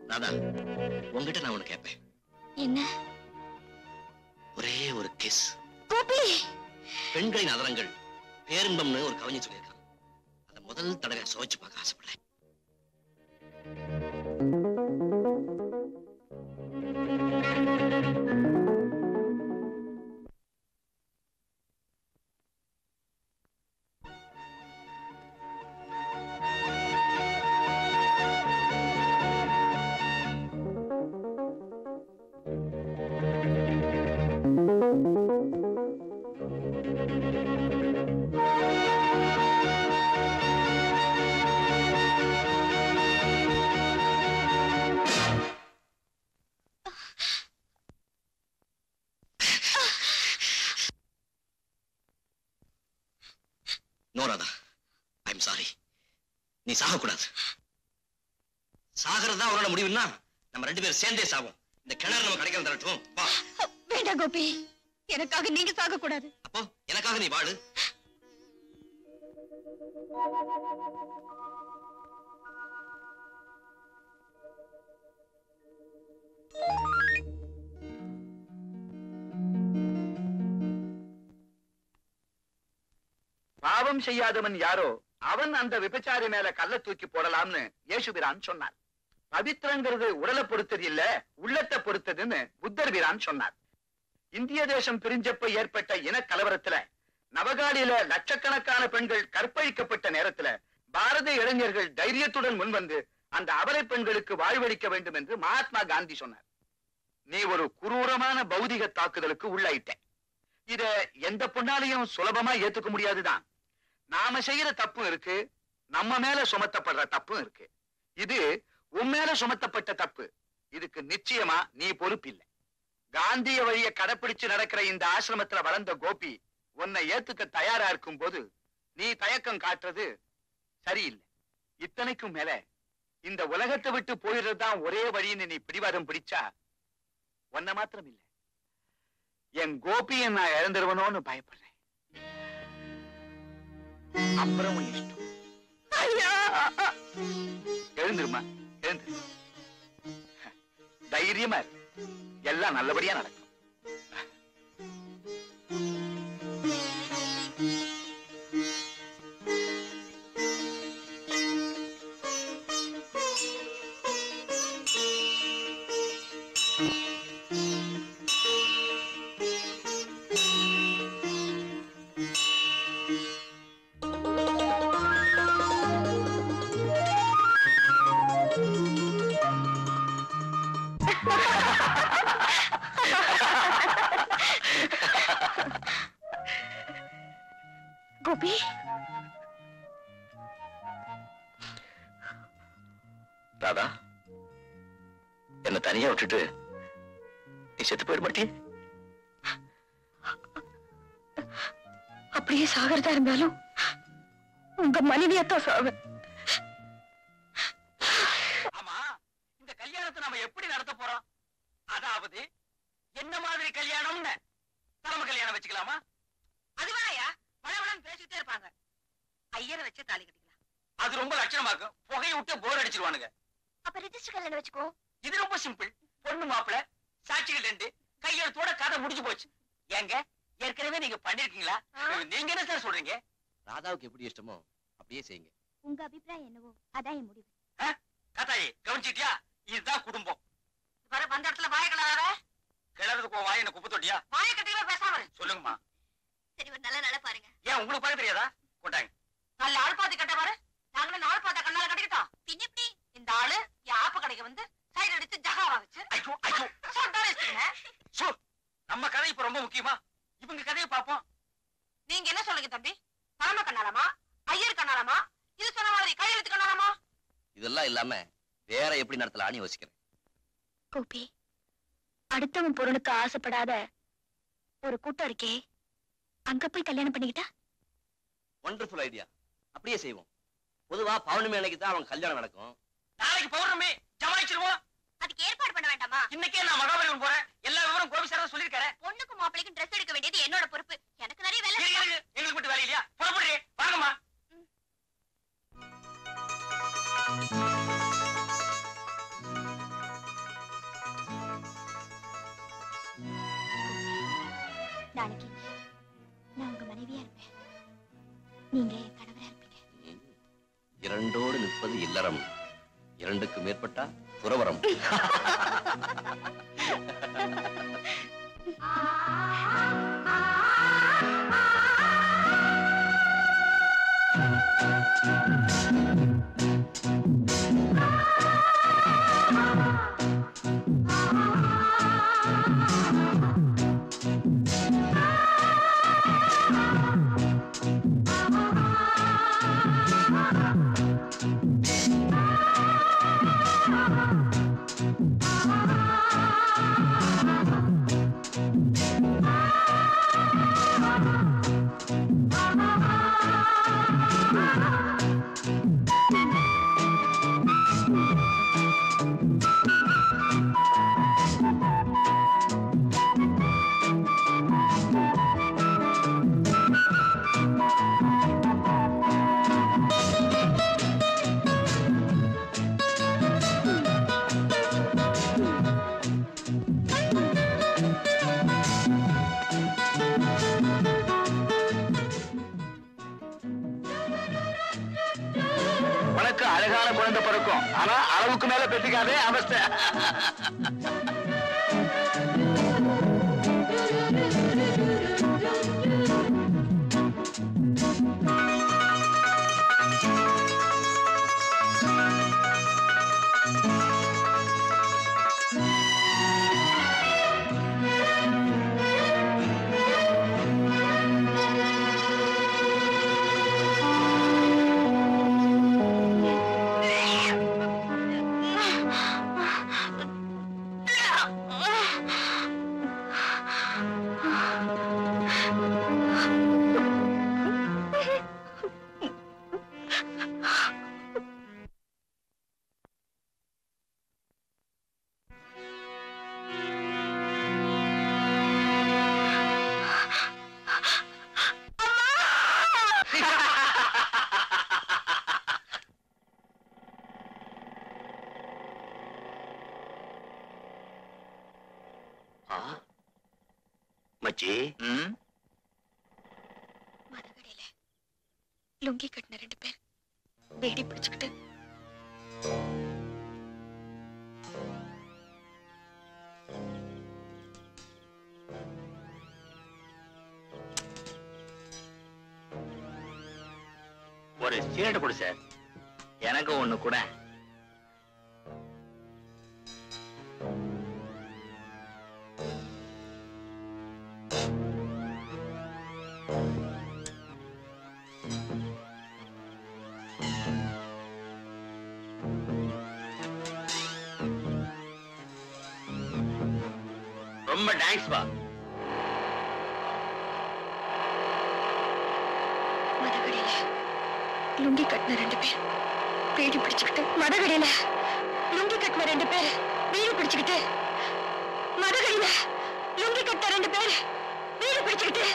ராதா, உங்ககிட்ட நான் ஒண்ணு கேட்பேன். என்ன? ஒரே ஒரு கிஸ். கோபி, பெண்களின் அதரங்கள் பேரின்பம்னு ஒரு கவிஞன் சொல்லியிருக்கான். அதை முதல் தடவை சுவைச்சு பார்க்க ஆசைப்படுறேன். No Radha, I am sorry. நீ சாகக்கூடாது. சாகிறதா அவரோட முடிவுன்னா நம்ம 2 பேரும் சேர்ந்தே சாவோம். இந்த கிணறு நம்ம கிடைக்க தரட்டும். வா. வேண்டாம் கோபி, எனக்காக நீங்க சாக கூடாது. அப்போ எனக்காக நீ வாழு. பாவம் செய்யாதவன் யாரோ அவன் அந்த விபச்சாரி மேல கல்ல தூக்கி போடலாம்னு இயேசுபிரான் சொன்னார். பவித்திரங்கிறது உடலை பொறுத்தது இல்ல, உள்ளத்தை பொறுத்ததுன்னு புத்தர் பிரான் சொன்னார். இந்திய தேசம் பிரிஞ்சப்ப ஏற்பட்ட இன கலவரத்துல நவகாலியில லட்சக்கணக்கான பெண்கள் கற்பழிக்கப்பட்ட நேரத்துல பாரத இளைஞர்கள் தைரியத்துடன் முன்வந்து அந்த அபலை பெண்களுக்கு வாழ்வளிக்க வேண்டும் என்று மகாத்மா காந்தி சொன்னார். நீ ஒரு குரூரமான பௌதிக தாக்குதலுக்கு உள்ளாயிட்ட. இத எந்த பொண்ணாலையும் சுலபமா ஏத்துக்க முடியாதுதான். நாம செய்யற தப்பும் இருக்கு, நம்ம மேல சுமத்தப்படுற தப்பும் இருக்கு. இது உன் மேல சுமத்தப்பட்ட தப்பு. இதுக்கு நிச்சயமா நீ பொறுப்பில்லை. காந்திய வழியை கடைப்பிடிச்சு நடக்கிற இந்த ஆசிரமத்துல வளர்ந்த கோபி உன்னை ஏத்துக்க தயாரா இருக்கும் போது நீ தயக்கம் காட்டுறது சரியில்லை. இத்தனைக்கும் மேல இந்த உலகத்தை விட்டு போயிடுறதுதான் ஒரே வழின்னு நீ பிடிவாதம் பிடிச்சா உன்னை மாத்திரம் இல்ல, என் கோபியை நான் இழந்துருவனோன்னு பயப்படுறேன். அப்புறம் உன் இஷ்டம். எழுந்துருமா, எழுந்துரு. தைரியமா இரு, எல்லாம் நல்லபடியா நடக்கும். கோபி, ராதா, என்ன தனியா விட்டுட்டு நீ செத்து போயிட மாட்டியே? அப்படியே சாகிறதா இருந்தாலும் உங்க மனைவியத்தான் சாக. ஆமா, இந்த கல்யாணத்தை நாம எப்படி நடத்த போறோம்? அதாவது என்ன மாதிரி கல்யாணம்னு தலைமை கல்யாணம் வச்சுக்கலாமா? அது வேணாயா, பழவளம் பேசிட்டே இருப்பாங்க. ஐயரை வச்சு தாலி கட்டிக்கலாம். அது ரொம்ப லட்சணமா இருக்கும். புகையை விட்டு போர் அடிச்சிருவானுங்க. அப்ப ரிஜிஸ்டர் கல்யாணம் வச்சுக்கோ. இது ரொம்ப சிம்பிள். பொண்ணு மாப்பிள, சாட்சிகள் 2, கையெழுத்தோட கதை முடிஞ்சு போச்சு. ஏங்க, ஏற்கனவே நீங்க பண்ணிருக்கீங்களா? நீங்க என்ன சார் சொல்றீங்க? ராதாவுக்கு எப்படி இஷ்டமோ அப்படியே செய்யுங்க. உங்க அபிப்பிராயம் என்னவோ அதான் என் முடிவு. கதாயி கவனிச்சிட்டியா? இதுதான் குடும்பம். வர வந்த இடத்துல வாய கலாத. கிளறதுக்கு வாய் என்ன குப்பை தொட்டியா? வாய கட்டியமா பேசாம இரு. சொல்லுங்கம்மா. சரி, ஒரு நல்ல நாளா பாருங்க. ஏன் உங்களுக்கு பார்க்க தெரியாதா? கொண்டாங்க. நல்ல ஆள் பார்த்து கட்ட பாரு. நாங்களும் நாள் பார்த்த கண்ணால கட்டிக்கிட்டோம். பின்ன எப்படி? இந்த ஆளு யாப்ப கடைக்கு வந்து சைடு அடிச்சு ஜகாவா வச்சு ஐயோ ஐயோ, சோ, நம்ம கதை இப்ப ரொம்ப முக்கியமா? இவங்க கதையை பார்ப்போம். நீங்க என்ன சொல்லுங்க தம்பி? பரம கண்ணாலமா, ஐயர் கண்ணாலமா, இது சொன்ன மாதிரி கையெழுத்து கண்ணாலமா? இதெல்லாம் இல்லாம வேற எப்படி நடத்தலாம்னு யோசிக்கிறேன். கோபி, அடுத்தவன் பொருளுக்கு ஆசைப்படாத ஒரு கூட்டம் இருக்கே, அங்க போய் கல்யாணம் பண்ணிக்கிட்டா? Wonderful idea. அப்படியே செய்வோம். பொதுவா பௌர்ணமி அன்னைக்கு தான் அவங்க கல்யாணம் நடக்கும். நாளைக்கு பௌர்ணமி, ஜமாயிச்சிருவோம். அதுக்கு ஏற்பாடு பண்ண வேண்டாமா? இன்னைக்கே நான் மகாபலிபுரம் போறேன். எல்லா விவரம் கோபி சார் சொல்லிருக்காரு. பொண்ணுக்கும் மாப்பிளைக்கும் ட்ரெஸ் எடுக்க வேண்டியது என்னோட பொறுப்பு. எனக்கு நிறைய வேலை இருக்கு, இருக்கு. இருக்கு. எங்களுக்கு மட்டும் வேலை இல்லையா? புறப்படுறே, வாங்கம்மா. நாளைக்கு நான் உங்க மனைவியா இருப்பேன், நீங்க என் கணவரா இருப்பீங்க. இரண்டோடு நிற்பது இல்லறம், 2க்கு மேற்பட்டா துறவரம். குழந்தை பிறக்கும். ஆனா அளவுக்கு மேல பெற்றுக்காதே, அவஸ்தை. மச்சி, மரகடியில லுங்கி கட்டின 2 பேர் வேடி பிடிச்சுக்கிட்டு ஒரு சிகரெட் கொடு சார். எனக்கு ஒண்ணு கூட. ரொம்ப தேங்க்ஸ் பா. மரகடியில லுங்கி கட்டின 2 பேர் வேடி பிடிச்சுக்கிட்டு மரகடியில லுங்கி கட்டின 2 பேர் வீடு பிடிச்சுக்கிட்டு மரகடியில லுங்கி கட்டின 2 பேர் வீடு பிடிச்சுக்கிட்டு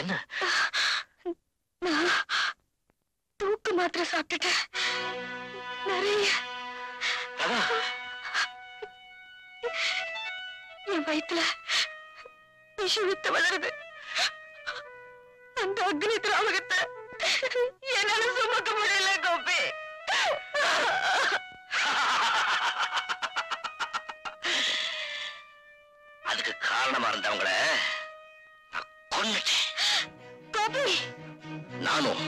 என்ன தூக்கு மாத்திரை சாப்பிட்டுட்டேன் நிறைய. என் வயிற்றுல விஷ வித்து வளருது. அந்த அக்னி திராவகத்தை என்னால சுமக்க முடியல கோபி. அதுக்கு காரணமா இருந்தவங்கள நான் கொன்னுட்டேன். கோபி நானும்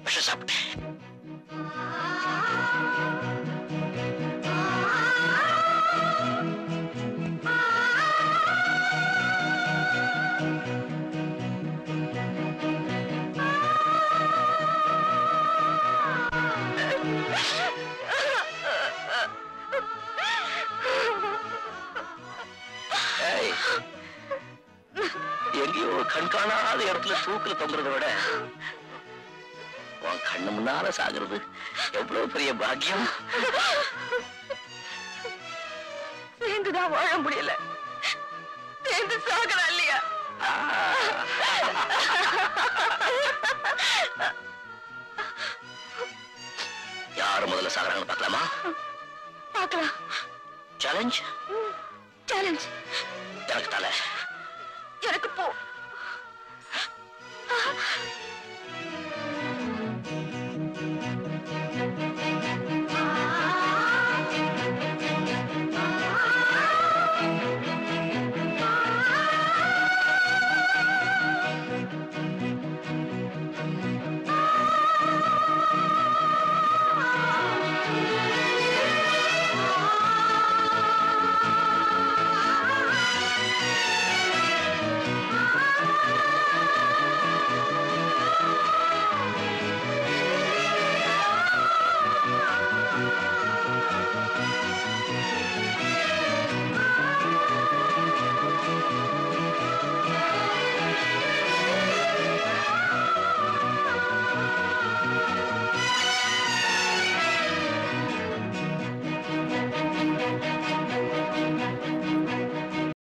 விஷம் சாப்பிட்டேன். எங்கேயோ கண்காணாத இடத்துல தூக்கில தொங்குறத விட உன் கண்ணு முன்னால சாகுறது எவ்வளவு பெரிய பாக்கியம். சேர்ந்துதான் வாழ முடியல, சேர்ந்து சாகலாம் இல்லையா? யாரு முதல்ல சாகுறாங்கன்னு பார்க்கலாமா? பார்க்கலாம். சேலஞ்ச் சேலஞ்ச் எனக்கு தலை. எனக்கு போ.